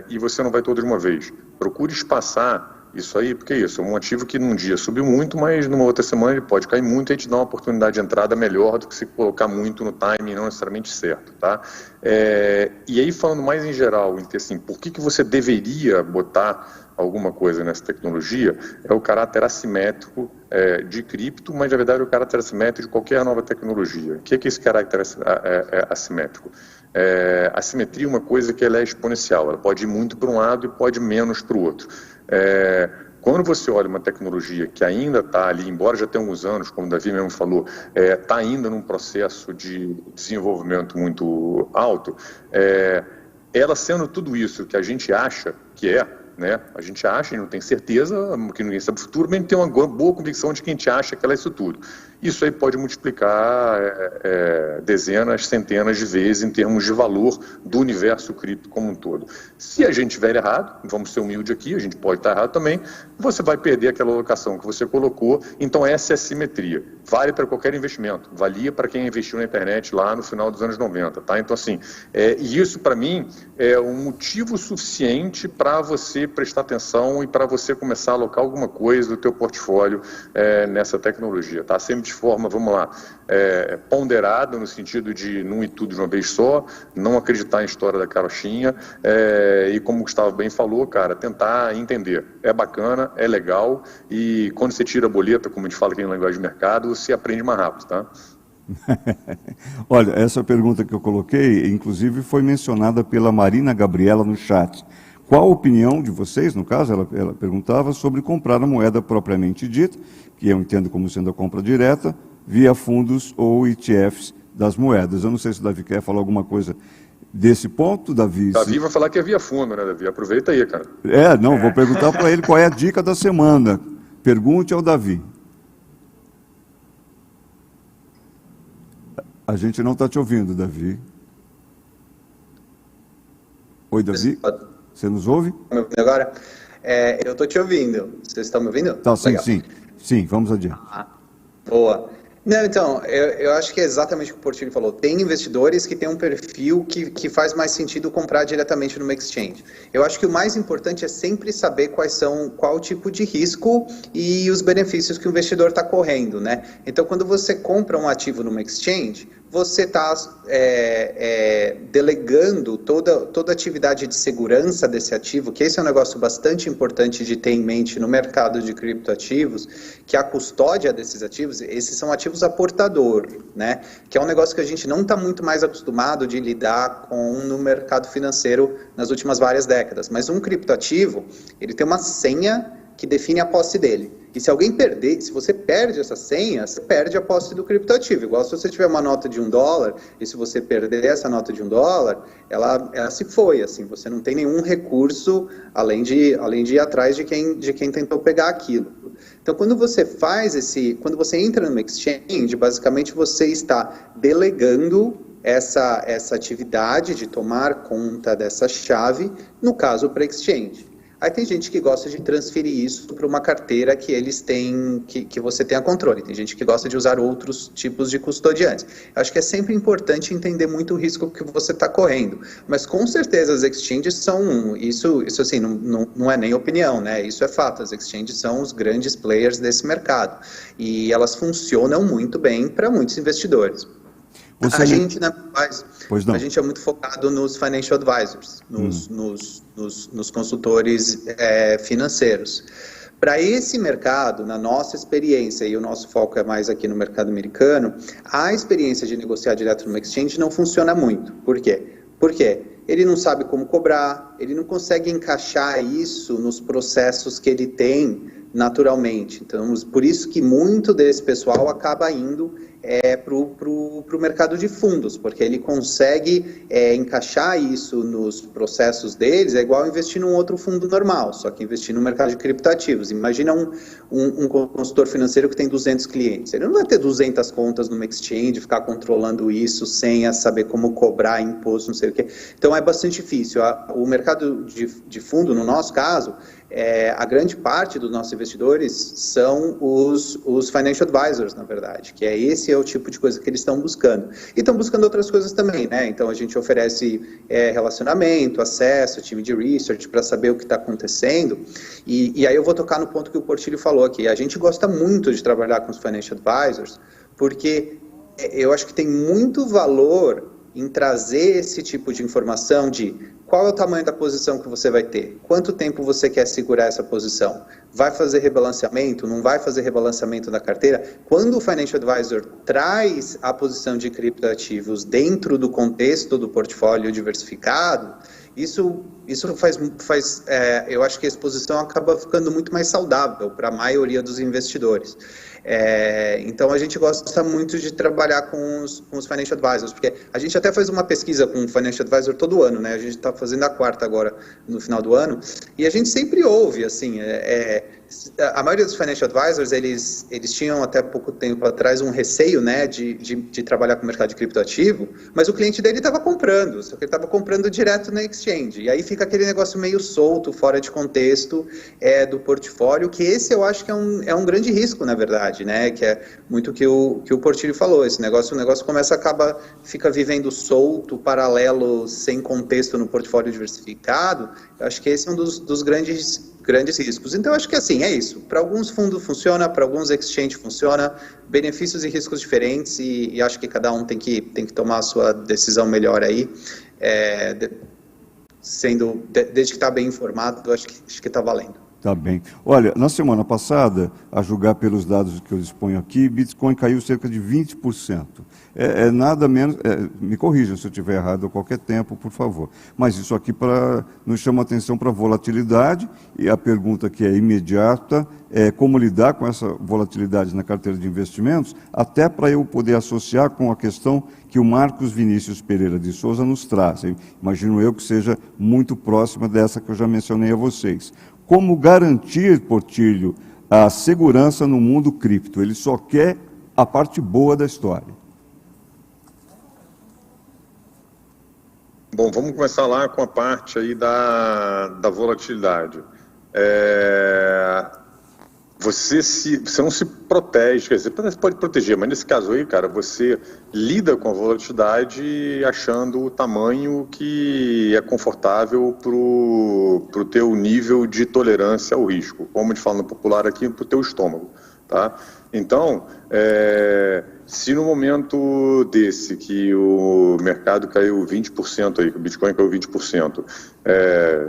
E você não vai todo de uma vez. Procure espaçar isso aí, porque é isso, é um ativo que num dia subiu muito, mas numa outra semana ele pode cair muito e te dá uma oportunidade de entrada melhor do que se colocar muito no timing não necessariamente certo, tá? E aí, falando mais em geral, assim, por que você deveria botar alguma coisa nessa tecnologia, é o caráter assimétrico de cripto, mas na verdade é o caráter assimétrico de qualquer nova tecnologia. O que é esse caráter assimétrico? A simetria é uma coisa que ela é exponencial, ela pode ir muito para um lado e pode menos para o outro. Quando você olha uma tecnologia que ainda está ali, embora já tenha alguns anos, como o Davi mesmo falou, está ainda num processo de desenvolvimento muito alto, ela sendo tudo isso que a gente acha que né? A gente acha e não tem certeza, que ninguém sabe o futuro, mas a gente tem uma boa convicção de que a gente acha que ela é isso tudo. Isso aí pode multiplicar dezenas, centenas de vezes em termos de valor do universo cripto como um todo. Se a gente estiver errado, vamos ser humildes aqui, a gente pode estar errado também, você vai perder aquela alocação que você colocou, então essa é a simetria. Vale para qualquer investimento, valia para quem investiu na internet lá no final dos anos 90, tá? Então assim, isso para mim é um motivo suficiente para você prestar atenção e para você começar a alocar alguma coisa do teu portfólio nessa tecnologia, tá? Sempre de forma, vamos lá, ponderada, no sentido de não ir tudo de uma vez só, não acreditar em história da carochinha, e como o Gustavo bem falou, cara, tentar entender. É bacana, é legal, e quando você tira a boleta, como a gente fala aqui em linguagem de mercado, você aprende mais rápido, tá? Olha, essa pergunta que eu coloquei, inclusive, foi mencionada pela Marina Gabriela no chat. Qual a opinião de vocês, no caso, ela perguntava sobre comprar a moeda propriamente dita, que eu entendo como sendo a compra direta, via fundos ou ETFs das moedas. Eu não sei se o Davi quer falar alguma coisa desse ponto, Davi. Davi vai falar que é via fundo, né, Davi? Aproveita aí, cara. Vou perguntar para ele qual é a dica da semana. Pergunte ao Davi. A gente não está te ouvindo, Davi. Oi, Davi? Você nos ouve? Agora, eu estou te ouvindo. Vocês estão me ouvindo? Tá, sim, vamos adiante. Boa. Não, então, eu acho que é exatamente o que o Portilho falou. Tem investidores que têm um perfil que faz mais sentido comprar diretamente numa exchange. Eu acho que o mais importante é sempre saber qual o tipo de risco e os benefícios que o investidor está correndo, né? Então, quando você compra um ativo numa exchange, você está delegando toda a atividade de segurança desse ativo, que esse é um negócio bastante importante de ter em mente no mercado de criptoativos, que a custódia desses ativos, esses são ativos a portador, né? Que é um negócio que a gente não está muito mais acostumado de lidar com no mercado financeiro nas últimas várias décadas. Mas um criptoativo, ele tem uma senha que define a posse dele. E se alguém perder, se você perde essa senha, você perde a posse do criptoativo. Igual se você tiver uma nota de $1, e se você perder essa nota de $1, ela se foi, assim, você não tem nenhum recurso além de ir atrás de quem tentou pegar aquilo. Então, quando você entra numa exchange, basicamente você está delegando essa atividade de tomar conta dessa chave, no caso, para exchange. Aí tem gente que gosta de transferir isso para uma carteira que eles têm, que você tenha controle. Tem gente que gosta de usar outros tipos de custodiantes. Acho que é sempre importante entender muito o risco que você está correndo. Mas com certeza as exchanges são, isso assim, não é nem opinião, né? Isso é fato. As exchanges são os grandes players desse mercado. E elas funcionam muito bem para muitos investidores. A gente é muito focado nos financial advisors, nos consultores financeiros. Para esse mercado, na nossa experiência, e o nosso foco é mais aqui no mercado americano, a experiência de negociar direto no exchange não funciona muito. Por quê? Porque ele não sabe como cobrar, ele não consegue encaixar isso nos processos que ele tem naturalmente. Então, por isso que muito desse pessoal acaba indo para o mercado de fundos, porque ele consegue encaixar isso nos processos deles, é igual investir num outro fundo normal, só que investir no mercado de criptoativos. Imagina um consultor financeiro que tem 200 clientes, ele não vai ter 200 contas numa exchange, ficar controlando isso sem saber como cobrar imposto, não sei o quê. Então é bastante difícil. O mercado de fundo, no nosso caso, a grande parte dos nossos investidores são os financial advisors, na verdade, que esse é o tipo de coisa que eles estão buscando. E estão buscando outras coisas também, né? Então a gente oferece relacionamento, acesso, time de research para saber o que está acontecendo. E aí eu vou tocar no ponto que o Portillo falou aqui. A gente gosta muito de trabalhar com os financial advisors, porque eu acho que tem muito valor em trazer esse tipo de informação de qual é o tamanho da posição que você vai ter, quanto tempo você quer segurar essa posição, vai fazer rebalanceamento, não vai fazer rebalanceamento da carteira. Quando o Financial Advisor traz a posição de criptoativos dentro do contexto do portfólio diversificado, isso faz eu acho que a exposição acaba ficando muito mais saudável para a maioria dos investidores. Então a gente gosta muito de trabalhar com os financial advisors, porque a gente até faz uma pesquisa com o financial advisor todo ano, né? A gente está fazendo a 4ª agora no final do ano, e a gente sempre ouve, assim, a maioria dos financial advisors, eles tinham até pouco tempo atrás um receio, né, de trabalhar com o mercado de criptoativo, mas o cliente dele estava comprando, só que ele estava comprando direto na exchange, e aí fica aquele negócio meio solto, fora de contexto do portfólio, que esse eu acho que é um grande risco, na verdade, né, que é muito que o Portillo falou, o negócio fica vivendo solto, paralelo, sem contexto no portfólio diversificado. Eu acho que esse é um dos grandes riscos. Então, acho que assim, é isso. Para alguns fundos funciona, para alguns exchange funciona, benefícios e riscos diferentes, e acho que cada um tem que tomar a sua decisão melhor aí, desde que está bem informado, acho que está valendo. Tá bem. Olha, na semana passada, a julgar pelos dados que eu exponho aqui, Bitcoin caiu cerca de 20%. Nada menos, me corrijam se eu estiver errado a qualquer tempo, por favor. Mas isso aqui nos chama atenção para a volatilidade, e a pergunta que é imediata é como lidar com essa volatilidade na carteira de investimentos, até para eu poder associar com a questão que o Marcos Vinícius Pereira de Souza nos traz. Imagino eu que seja muito próxima dessa que eu já mencionei a vocês. Como garantir, Portillo, a segurança no mundo cripto? Ele só quer a parte boa da história. Bom, vamos começar lá com a parte aí da volatilidade. Você não se protege, quer dizer, você pode proteger, mas nesse caso aí, cara, você lida com a volatilidade achando o tamanho que é confortável pro teu nível de tolerância ao risco, como a gente fala no popular aqui, pro teu estômago. tá? Então, se no momento desse que o mercado caiu 20% aí, que o Bitcoin caiu 20%,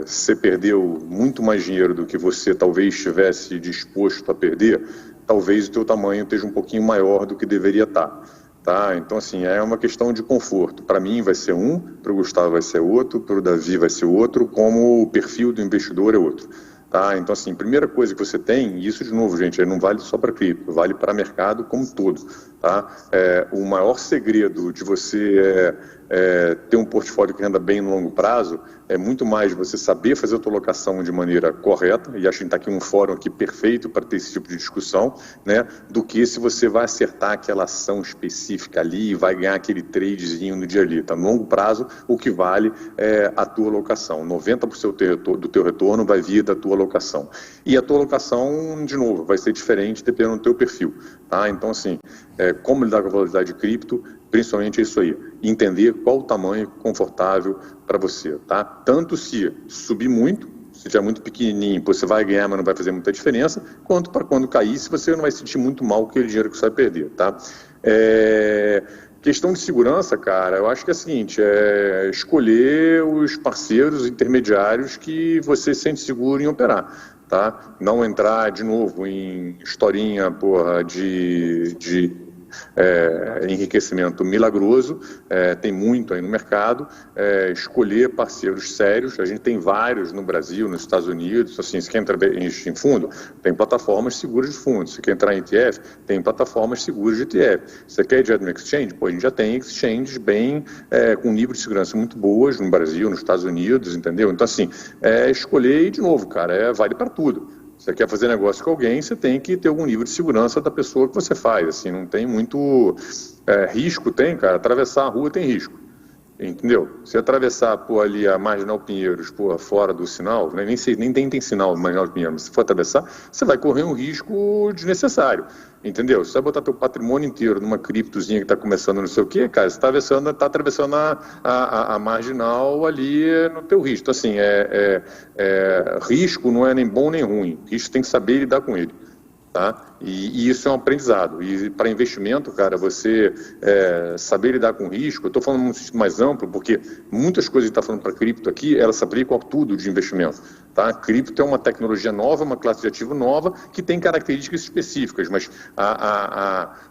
você perdeu muito mais dinheiro do que você talvez estivesse disposto a perder, talvez o teu tamanho esteja um pouquinho maior do que deveria estar. Tá? Então, assim, é uma questão de conforto. Para mim vai ser um, para o Gustavo vai ser outro, para o Davi vai ser outro, como o perfil do investidor é outro. Tá? Então, assim, primeira coisa que você tem, e isso de novo, gente, não vale só para cripto, vale para mercado como um todo. Tá? O maior segredo de você ter um portfólio que renda bem no longo prazo é muito mais você saber fazer a tua alocação de maneira correta, e acho que está aqui um fórum aqui perfeito para ter esse tipo de discussão, né, do que se você vai acertar aquela ação específica ali e vai ganhar aquele tradezinho no dia ali. Tá? No longo prazo, o que vale é a tua alocação. 90% do teu retorno vai vir da tua alocação. E a tua alocação, de novo, vai ser diferente dependendo do teu perfil. Tá? Então, assim, como lidar com a volatilidade de cripto, principalmente é isso aí, entender qual o tamanho confortável para você, tá? Tanto se subir muito, se estiver muito pequenininho, você vai ganhar, mas não vai fazer muita diferença, quanto para quando cair, se você não vai sentir muito mal com aquele dinheiro que você vai perder, tá? Questão de segurança, cara, eu acho que é o seguinte, escolher os parceiros intermediários que você se sente seguro em operar, tá? Não entrar de novo em historinha, porra, de enriquecimento milagroso, tem muito aí no mercado, escolher parceiros sérios, a gente tem vários no Brasil, nos Estados Unidos, assim, se quer entrar em fundo, tem plataformas seguras de fundo, se quer entrar em ETF, tem plataformas seguras de ETF, se você quer ir direto no exchange, pô, a gente já tem exchanges bem, com nível de segurança muito boas no Brasil, nos Estados Unidos, entendeu? Então, assim, escolher, e de novo, cara, vale para tudo. Você quer fazer negócio com alguém, você tem que ter algum nível de segurança da pessoa que você faz, assim, não tem muito risco, tem, cara, atravessar a rua tem risco, entendeu? Se atravessar, ali a Marginal Pinheiros, fora do sinal, né, nem tem sinal Marginal Pinheiros, mas se for atravessar, você vai correr um risco desnecessário, entendeu? Se você vai botar teu patrimônio inteiro numa criptozinha que está começando não sei o quê, cara, você está atravessando a marginal ali no teu risco. Então, assim, risco não é nem bom nem ruim, risco tem que saber lidar com ele. Tá? E isso é um aprendizado. E para investimento, cara, você saber lidar com risco, eu estou falando um sentido mais amplo, porque muitas coisas que está falando para cripto aqui, elas se aplicam a tudo de investimento. Tá? Cripto é uma tecnologia nova, uma classe de ativo nova, que tem características específicas, mas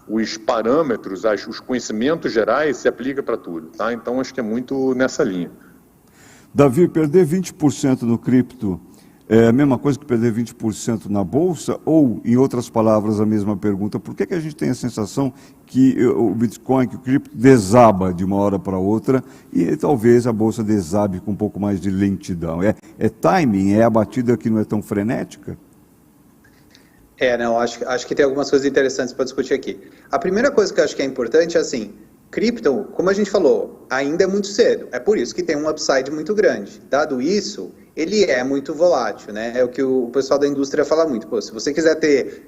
os parâmetros, os conhecimentos gerais se aplicam para tudo. Tá? Então, acho que é muito nessa linha. Davi, perder 20% no cripto é a mesma coisa que perder 20% na Bolsa? Ou, em outras palavras, a mesma pergunta, por que a gente tem a sensação que o Bitcoin, que o cripto desaba de uma hora para outra e talvez a Bolsa desabe com um pouco mais de lentidão? É timing? É a batida que não é tão frenética? Não, acho que tem algumas coisas interessantes para discutir aqui. A primeira coisa que eu acho que é importante é assim, cripto, como a gente falou, ainda é muito cedo. É por isso que tem um upside muito grande. Dado isso, ele é muito volátil, né? É o que o pessoal da indústria fala muito. Pô, se você quiser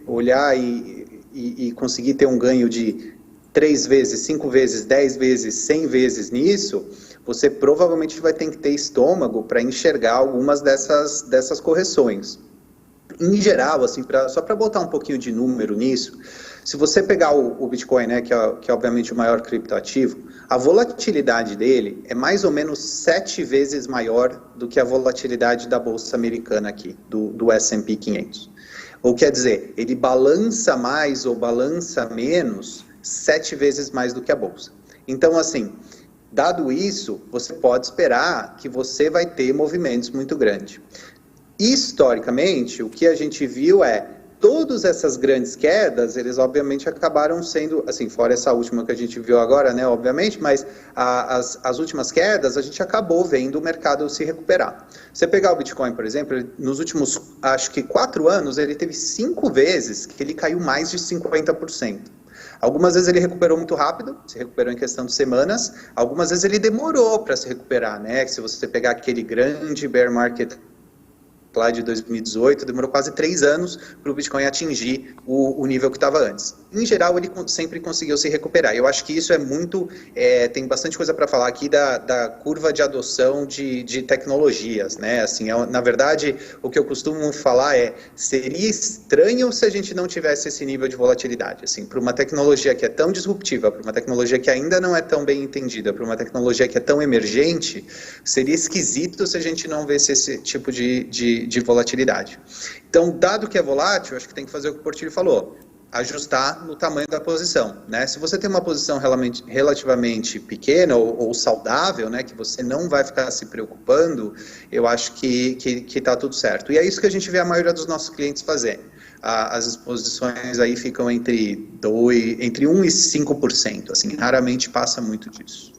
olhar e conseguir ter um ganho de 3 vezes, 5 vezes, 10 vezes, 100 vezes nisso, você provavelmente vai ter que ter estômago para enxergar algumas dessas correções. Em geral, assim, só para botar um pouquinho de número nisso, se você pegar o Bitcoin, né, que é obviamente o maior criptoativo, a volatilidade dele é mais ou menos 7 vezes maior do que a volatilidade da Bolsa Americana aqui, do S&P 500. Ou quer dizer, ele balança mais ou balança menos 7 vezes mais do que a Bolsa. Então, assim, dado isso, você pode esperar que você vai ter movimentos muito grandes. Historicamente, o que a gente viu todas essas grandes quedas, eles obviamente acabaram sendo, assim, fora essa última que a gente viu agora, né, obviamente, mas as últimas quedas, a gente acabou vendo o mercado se recuperar. Você pegar o Bitcoin, por exemplo, nos últimos, acho que 4 anos, ele teve 5 vezes que ele caiu mais de 50%. Algumas vezes ele recuperou muito rápido, se recuperou em questão de semanas, algumas vezes ele demorou para se recuperar, né, se você pegar aquele grande bear market lá de 2018, demorou quase 3 anos para o Bitcoin atingir o nível que estava antes. Em geral, ele sempre conseguiu se recuperar. Eu acho que isso é muito... tem bastante coisa para falar aqui da curva de adoção de tecnologias, né? Assim, na verdade, o que eu costumo falar seria estranho se a gente não tivesse esse nível de volatilidade. Assim, para uma tecnologia que é tão disruptiva, para uma tecnologia que ainda não é tão bem entendida, para uma tecnologia que é tão emergente, seria esquisito se a gente não visse esse tipo de volatilidade. Então, dado que é volátil, acho que tem que fazer o que o Portillo falou, ajustar no tamanho da posição, né? Se você tem uma posição relativamente pequena ou saudável, né, que você não vai ficar se preocupando, eu acho que está tudo certo. E é isso que a gente vê a maioria dos nossos clientes fazendo. As exposições aí ficam entre 1 e 5%, assim, raramente passa muito disso.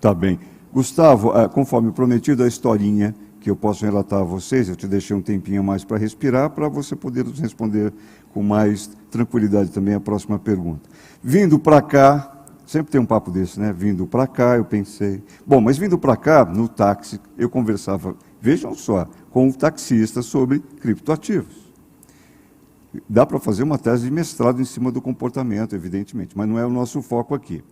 Tá bem. Gustavo, conforme prometido, a historinha que eu posso relatar a vocês, eu te deixei um tempinho a mais para respirar, para você poder nos responder com mais tranquilidade também a próxima pergunta. Vindo para cá, sempre tem um papo desse, né? Vindo para cá, eu pensei... Bom, mas vindo para cá, no táxi, eu conversava, vejam só, com um taxista sobre criptoativos. Dá para fazer uma tese de mestrado em cima do comportamento, evidentemente, mas não é o nosso foco aqui.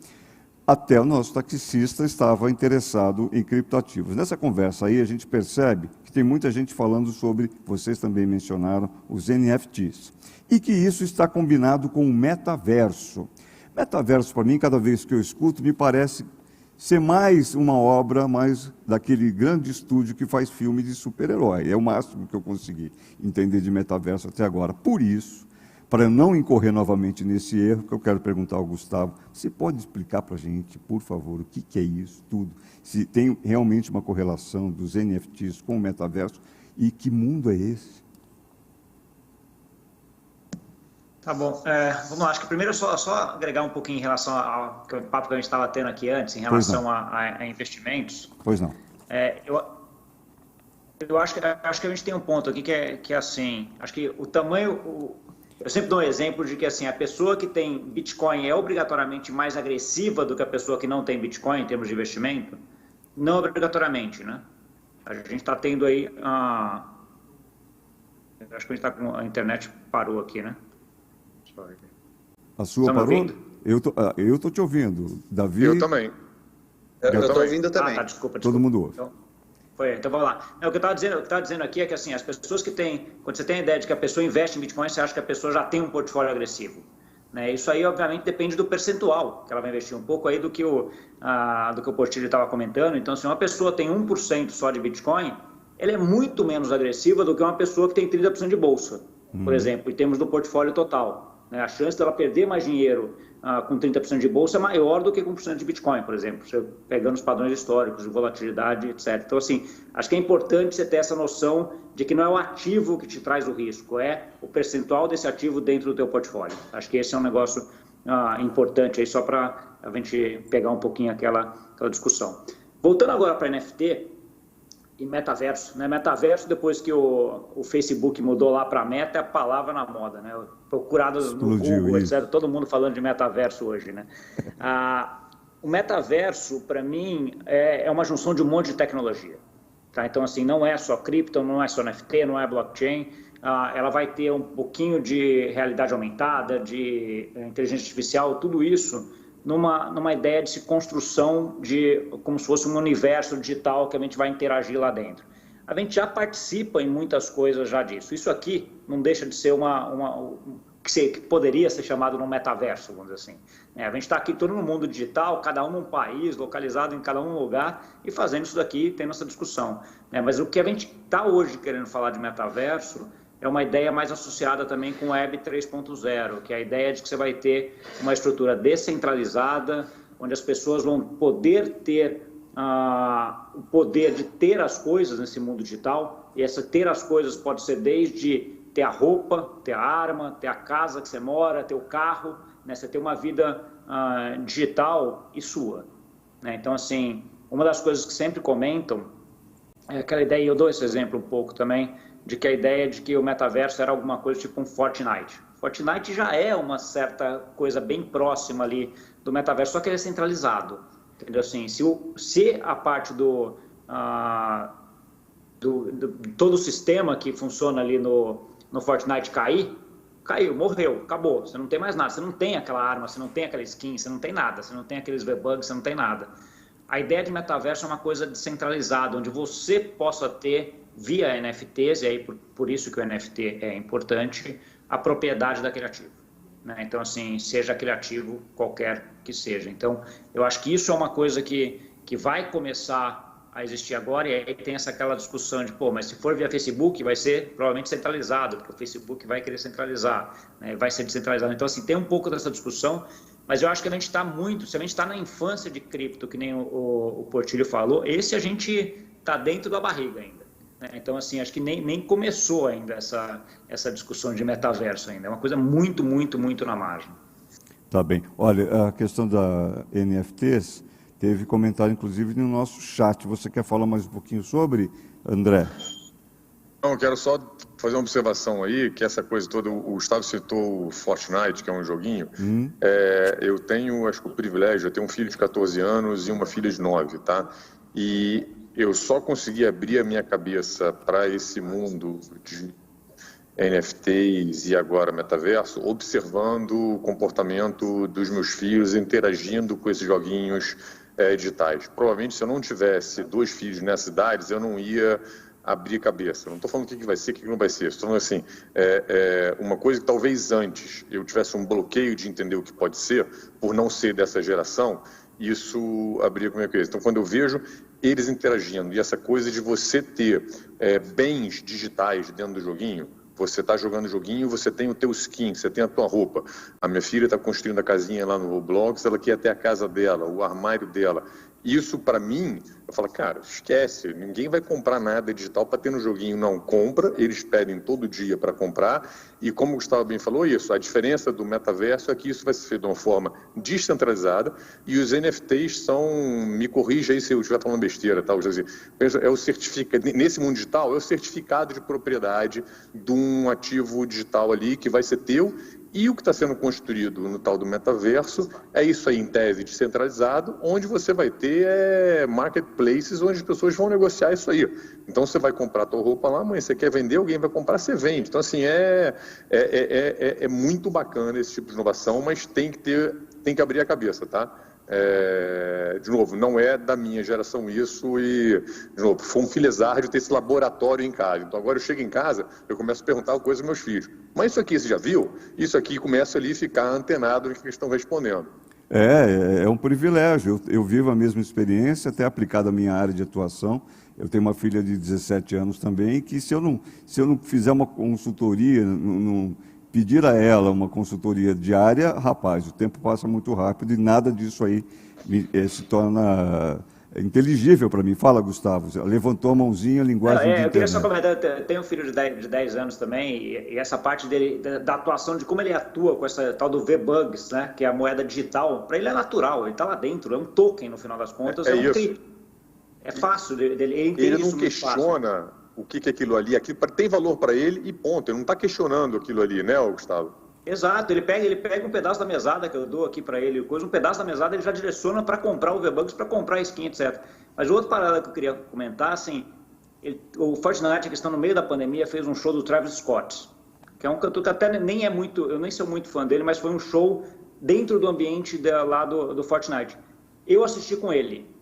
Até o nosso taxista estava interessado em criptoativos. Nessa conversa aí, a gente percebe que tem muita gente falando sobre, vocês também mencionaram, os NFTs. E que isso está combinado com o metaverso. Metaverso, para mim, cada vez que eu escuto, me parece ser mais uma obra, mais daquele grande estúdio que faz filme de super-herói. É o máximo que eu consegui entender de metaverso até agora. Por isso, para não incorrer novamente nesse erro, que eu quero perguntar ao Gustavo, você pode explicar para a gente, por favor, o que é isso tudo? Se tem realmente uma correlação dos NFTs com o metaverso e que mundo é esse? Tá bom. Vamos lá, acho que primeiro só agregar um pouquinho em relação ao papo que a gente estava tendo aqui antes, em relação a investimentos. Pois não. Eu acho que a gente tem um ponto aqui que é assim, acho que o tamanho... Eu sempre dou um exemplo de que assim, a pessoa que tem Bitcoin é obrigatoriamente mais agressiva do que a pessoa que não tem Bitcoin em termos de investimento? Não obrigatoriamente, né? A gente está tendo aí... Acho que a gente está com... A internet parou aqui, né? A sua parou? Eu tô te ouvindo. Davi... Eu também. Eu estou ouvindo também. Desculpa. Todo mundo ouve. Então vamos lá. O que eu estava dizendo aqui é que assim, as pessoas que têm... Quando você tem a ideia de que a pessoa investe em Bitcoin, você acha que a pessoa já tem um portfólio agressivo. Né? Isso aí, obviamente, depende do percentual que ela vai investir. Um pouco aí do que o Portillo estava comentando. Então, se uma pessoa tem 1% só de Bitcoin, ela é muito menos agressiva do que uma pessoa que tem 30% de bolsa, por exemplo, em termos do portfólio total. A chance dela perder mais dinheiro com 30% de bolsa é maior do que com 1% de Bitcoin, por exemplo, você pegando os padrões históricos de volatilidade, etc. Então, assim, acho que é importante você ter essa noção de que não é o ativo que te traz o risco, é o percentual desse ativo dentro do teu portfólio. Acho que esse é um negócio importante aí, só para a gente pegar um pouquinho aquela discussão. Voltando agora para NFT e metaverso, né? Metaverso, depois que o Facebook mudou lá para Meta, é a palavra na moda, né? Procuradas no Google, etc. Todo mundo falando de metaverso hoje, né? O metaverso, para mim, é uma junção de um monte de tecnologia. Tá? Então, assim, não é só cripto, não é só NFT, não é blockchain. Ela vai ter um pouquinho de realidade aumentada, de inteligência artificial, tudo isso numa ideia de construção de como se fosse um universo digital que a gente vai interagir lá dentro. A gente já participa em muitas coisas já disso. Isso aqui não deixa de ser que poderia ser chamado de um metaverso, vamos dizer assim. A gente está aqui todo no mundo digital, cada um num país, localizado em cada um lugar, e fazendo isso daqui, tendo essa discussão. Mas o que a gente está hoje querendo falar de metaverso é uma ideia mais associada também com Web 3.0, que é a ideia de que você vai ter uma estrutura descentralizada, onde as pessoas vão poder ter o poder de ter as coisas nesse mundo digital, e ter as coisas pode ser desde ter a roupa, ter a arma, ter a casa que você mora, ter o carro, né? Você ter uma vida digital e sua. Né? Então, assim, uma das coisas que sempre comentam é aquela ideia, e eu dou esse exemplo um pouco também, de que a ideia de que o metaverso era alguma coisa tipo um Fortnite. Fortnite já é uma certa coisa bem próxima ali do metaverso, só que ele é centralizado. Entendeu? Assim, se a parte todo o sistema que funciona ali no Fortnite caiu, morreu, acabou. Você não tem mais nada, você não tem aquela arma, você não tem aquela skin, você não tem nada, você não tem aqueles V-Bucks, você não tem nada. A ideia de metaverso é uma coisa descentralizada, onde você possa ter, via NFTs, e aí por isso que o NFT é importante, a propriedade daquele ativo. Né? Então, assim, seja aquele ativo qualquer que seja. Então, eu acho que isso é uma coisa que vai começar a existir agora, e aí tem aquela discussão de, mas se for via Facebook, vai ser provavelmente centralizado, porque o Facebook vai querer centralizar, né? Vai ser descentralizado. Então, assim, tem um pouco dessa discussão, mas eu acho que a gente está se a gente está na infância de cripto, que nem o Portillo falou, esse a gente está dentro da barriga ainda. Né? Então, assim, acho que nem começou ainda essa discussão de metaverso ainda, é uma coisa muito, muito, muito na margem. Tá bem. Olha, a questão da NFTs, teve comentário, inclusive, no nosso chat. Você quer falar mais um pouquinho sobre, André? Não, eu quero só fazer uma observação aí, que essa coisa toda, o Gustavo citou o Fortnite, que é um joguinho. Eu tenho, acho que o privilégio, eu tenho um filho de 14 anos e uma filha de 9, tá? E eu só consegui abrir a minha cabeça para esse mundo de NFTs e agora metaverso, observando o comportamento dos meus filhos, interagindo com esses joguinhos digitais. Provavelmente, se eu não tivesse 2 filhos nessas idades, eu não ia abrir cabeça. Não estou falando o que vai ser, o que não vai ser. Estou falando assim, uma coisa que talvez antes eu tivesse um bloqueio de entender o que pode ser, por não ser dessa geração, isso abria com a minha cabeça. Então, quando eu vejo eles interagindo, e essa coisa de você ter bens digitais dentro do joguinho, você está jogando joguinho, você tem o teu skin, você tem a tua roupa. A minha filha está construindo a casinha lá no Roblox, ela quer ter a casa dela, o armário dela. Isso, para mim, eu falo, cara, esquece, ninguém vai comprar nada digital para ter no joguinho. Não, compra, eles pedem todo dia para comprar. E como o Gustavo bem falou isso, a diferença do metaverso é que isso vai ser feito de uma forma descentralizada e os NFTs são, me corrija aí se eu estiver falando besteira, tá? É o certificado, nesse mundo digital, é o certificado de propriedade de um ativo digital ali que vai ser teu. E o que está sendo construído no tal do metaverso é isso aí, em tese, descentralizado, onde você vai ter marketplaces onde as pessoas vão negociar isso aí. Então, você vai comprar a tua roupa lá, mãe, você quer vender, alguém vai comprar, você vende. Então, assim, é muito bacana esse tipo de inovação, mas tem que abrir a cabeça, tá? De novo, não é da minha geração isso e, de novo, foi um filezardo ter esse laboratório em casa. Então agora eu chego em casa, eu começo a perguntar coisas aos meus filhos. Mas isso aqui você já viu? Isso aqui começa ali a ficar antenado no que eles estão respondendo. É um privilégio. Eu vivo a mesma experiência, até aplicada à minha área de atuação. Eu tenho uma filha de 17 anos também, que se eu não fizer uma consultoria, não pedir a ela uma consultoria diária, rapaz, o tempo passa muito rápido e nada disso aí se torna inteligível para mim. Fala, Gustavo, levantou a mãozinha, a linguagem de eu queria só comentar, eu tenho um filho de 10 anos também, e essa parte dele, da atuação, de como ele atua com essa tal do V-Bucks, né, que é a moeda digital, para ele é natural, ele está lá dentro, é um token no final das contas, é fácil dele, ele não questiona o que é aquilo ali tem valor para ele e ponto, ele não está questionando aquilo ali, né, Gustavo? Exato, ele pega um pedaço da mesada que eu dou aqui para ele, um pedaço da mesada ele já direciona para comprar o V-Bucks, para comprar a skin, etc. Mas outra parada que eu queria comentar, assim, o Fortnite, que está no meio da pandemia, fez um show do Travis Scott, que é um cantor que até nem é muito, eu nem sou muito fã dele, mas foi um show dentro do ambiente lá do Fortnite. Eu assisti com ele.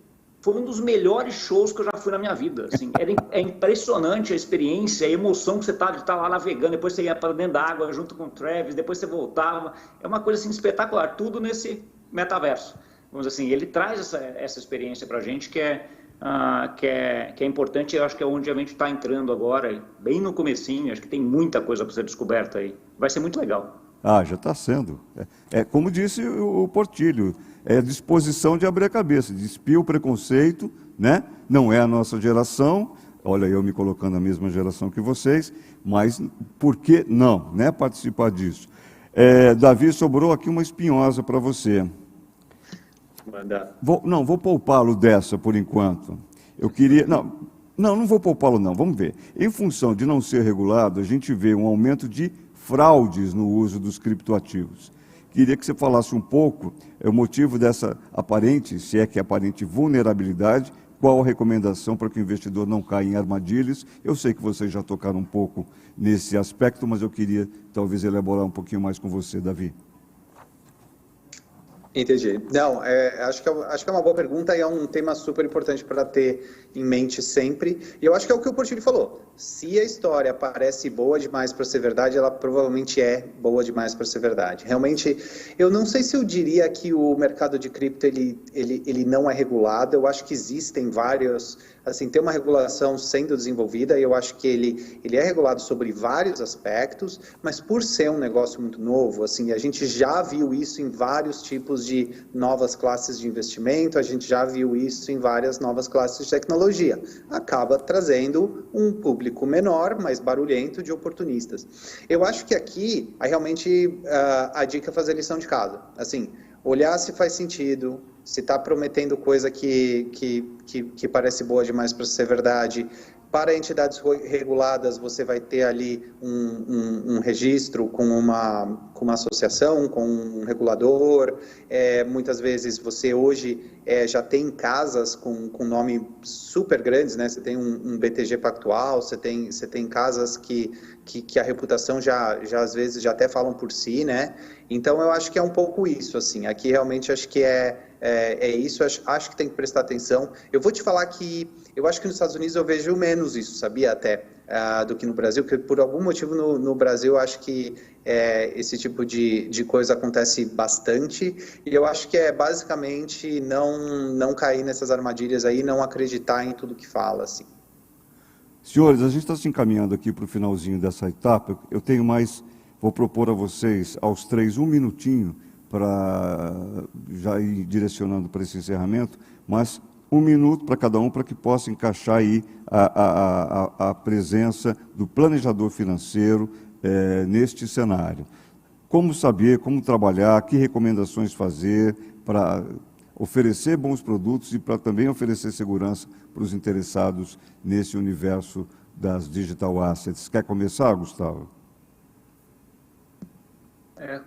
Foi um dos melhores shows que eu já fui na minha vida. Assim, é impressionante a experiência, a emoção que você tá de estar lá navegando, depois você ia para dentro da água junto com o Travis, depois você voltava. É uma coisa assim, espetacular, tudo nesse metaverso. Vamos dizer assim, ele traz essa experiência para a gente que é importante, eu acho que é onde a gente está entrando agora, bem no comecinho, acho que tem muita coisa para ser descoberta aí. Vai ser muito legal. Já está sendo. Como disse o Portillo, é a disposição de abrir a cabeça, despir o preconceito, né? Não é a nossa geração, olha, eu me colocando na mesma geração que vocês, mas por que não, né? Participar disso. Davi, sobrou aqui uma espinhosa para você. Manda. Vou poupá-lo dessa por enquanto. Eu queria... Não vou poupá-lo não, vamos ver. Em função de não ser regulado, a gente vê um aumento de fraudes no uso dos criptoativos. Queria que você falasse um pouco o motivo dessa aparente, se é que é aparente, vulnerabilidade qual a recomendação para que o investidor não caia em armadilhas. Eu sei que vocês já tocaram um pouco nesse aspecto, mas eu queria talvez elaborar um pouquinho mais com você, Davi. Entendi. Não, acho que é uma boa pergunta e é um tema super importante para ter em mente sempre. E eu acho que é o que o Portilho falou. Se a história parece boa demais para ser verdade, ela provavelmente é boa demais para ser verdade. Realmente, eu não sei se eu diria que o mercado de cripto ele não é regulado. Eu acho que existem vários, assim, tem uma regulação sendo desenvolvida e eu acho que ele é regulado sobre vários aspectos, mas por ser um negócio muito novo, assim, a gente já viu isso em vários tipos de novas classes de investimento, a gente já viu isso em várias novas classes de tecnologia. Acaba trazendo um público menor, mais barulhento, de oportunistas. Eu acho que aqui, realmente, a dica é fazer lição de casa. Assim, olhar se faz sentido, se está prometendo coisa que parece boa demais para ser verdade. Para entidades reguladas, você vai ter ali um registro com uma associação, com um regulador. Muitas vezes você hoje já tem casas com nome super grandes, né? Você tem um BTG Pactual, você tem casas que a reputação já às vezes já até falam por si, né? Então eu acho que é um pouco isso, assim. Aqui realmente acho que é isso, acho que tem que prestar atenção. Eu vou te falar que eu acho que nos Estados Unidos eu vejo menos isso, sabia, até, do que no Brasil, porque por algum motivo no Brasil eu acho que esse tipo de coisa acontece bastante, e eu acho que é basicamente não cair nessas armadilhas aí, não acreditar em tudo que fala, assim. Senhores, a gente está se encaminhando aqui para o finalzinho dessa etapa. Eu tenho vou propor a vocês, aos 3, um minutinho, para já ir direcionando para esse encerramento, mas 1 minuto para cada um, para que possa encaixar aí a presença do planejador financeiro neste cenário. Como saber, como trabalhar, que recomendações fazer para oferecer bons produtos e para também oferecer segurança para os interessados nesse universo das digital assets. Quer começar, Gustavo?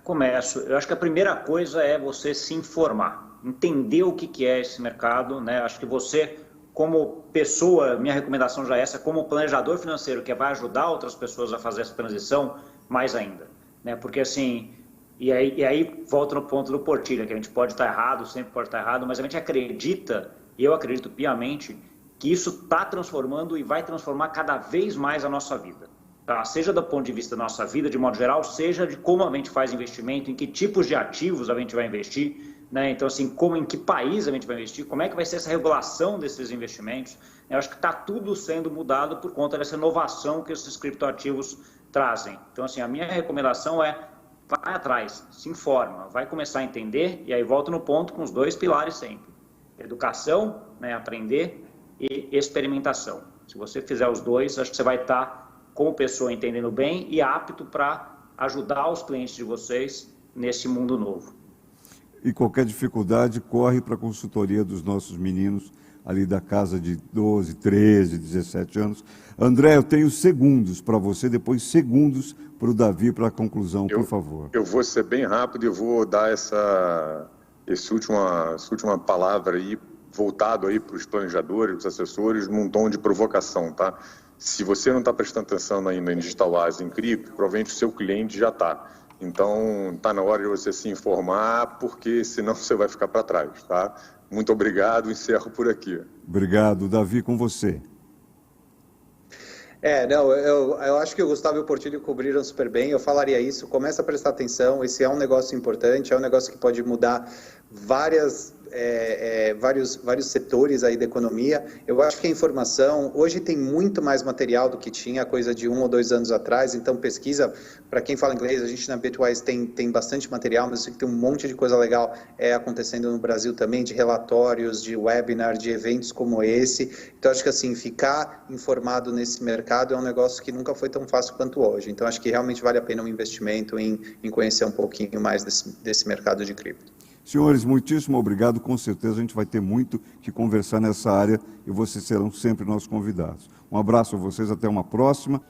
Começo. Eu acho que a primeira coisa é você se informar, entender o que é esse mercado, né? Acho que você, como pessoa, minha recomendação já é essa, como planejador financeiro que vai ajudar outras pessoas a fazer essa transição, mais ainda, né? Porque assim, e aí volta no ponto do Portilho, que a gente pode estar errado, sempre pode estar errado, mas a gente acredita, e eu acredito piamente, que isso está transformando e vai transformar cada vez mais a nossa vida. Tá? Seja do ponto de vista da nossa vida, de modo geral, seja de como a gente faz investimento, em que tipos de ativos a gente vai investir, né? Então, assim, em que país a gente vai investir, como é que vai ser essa regulação desses investimentos. Eu acho que está tudo sendo mudado por conta dessa inovação que esses criptoativos trazem. Então, assim, a minha recomendação é vai atrás, se informa, vai começar a entender, e aí volta no ponto com os 2 pilares sempre. Educação, né, aprender, e experimentação. Se você fizer os 2, acho que você vai estar como pessoa entendendo bem e apto para ajudar os clientes de vocês nesse mundo novo. E qualquer dificuldade, corre para a consultoria dos nossos meninos ali da casa de 12, 13, 17 anos. André, eu tenho segundos para você, depois segundos para o Davi para a conclusão, por favor. Eu vou ser bem rápido e vou dar essa última palavra aí, voltado aí para os planejadores, os assessores, num tom de provocação, tá? Se você não está prestando atenção ainda em digital assets, em cripto, provavelmente o seu cliente já está. Então, está na hora de você se informar, porque senão você vai ficar para trás, tá? Muito obrigado, encerro por aqui. Obrigado. Davi, com você. Eu acho que o Gustavo e o Portilho cobriram super bem. Eu falaria isso, começa a prestar atenção, esse é um negócio importante, é um negócio que pode mudar vários setores aí da economia. Eu acho que a informação, hoje tem muito mais material do que tinha, coisa de 1 ou 2 anos atrás, então pesquisa, para quem fala inglês, a gente na Bitwise tem bastante material, mas eu sei que tem um monte de coisa legal acontecendo no Brasil também, de relatórios, de webinar, de eventos como esse. Então acho que assim, ficar informado nesse mercado é um negócio que nunca foi tão fácil quanto hoje. Então acho que realmente vale a pena um investimento em conhecer um pouquinho mais desse mercado de cripto. Senhores, muitíssimo obrigado. Com certeza a gente vai ter muito que conversar nessa área e vocês serão sempre nossos convidados. Um abraço a vocês, até uma próxima.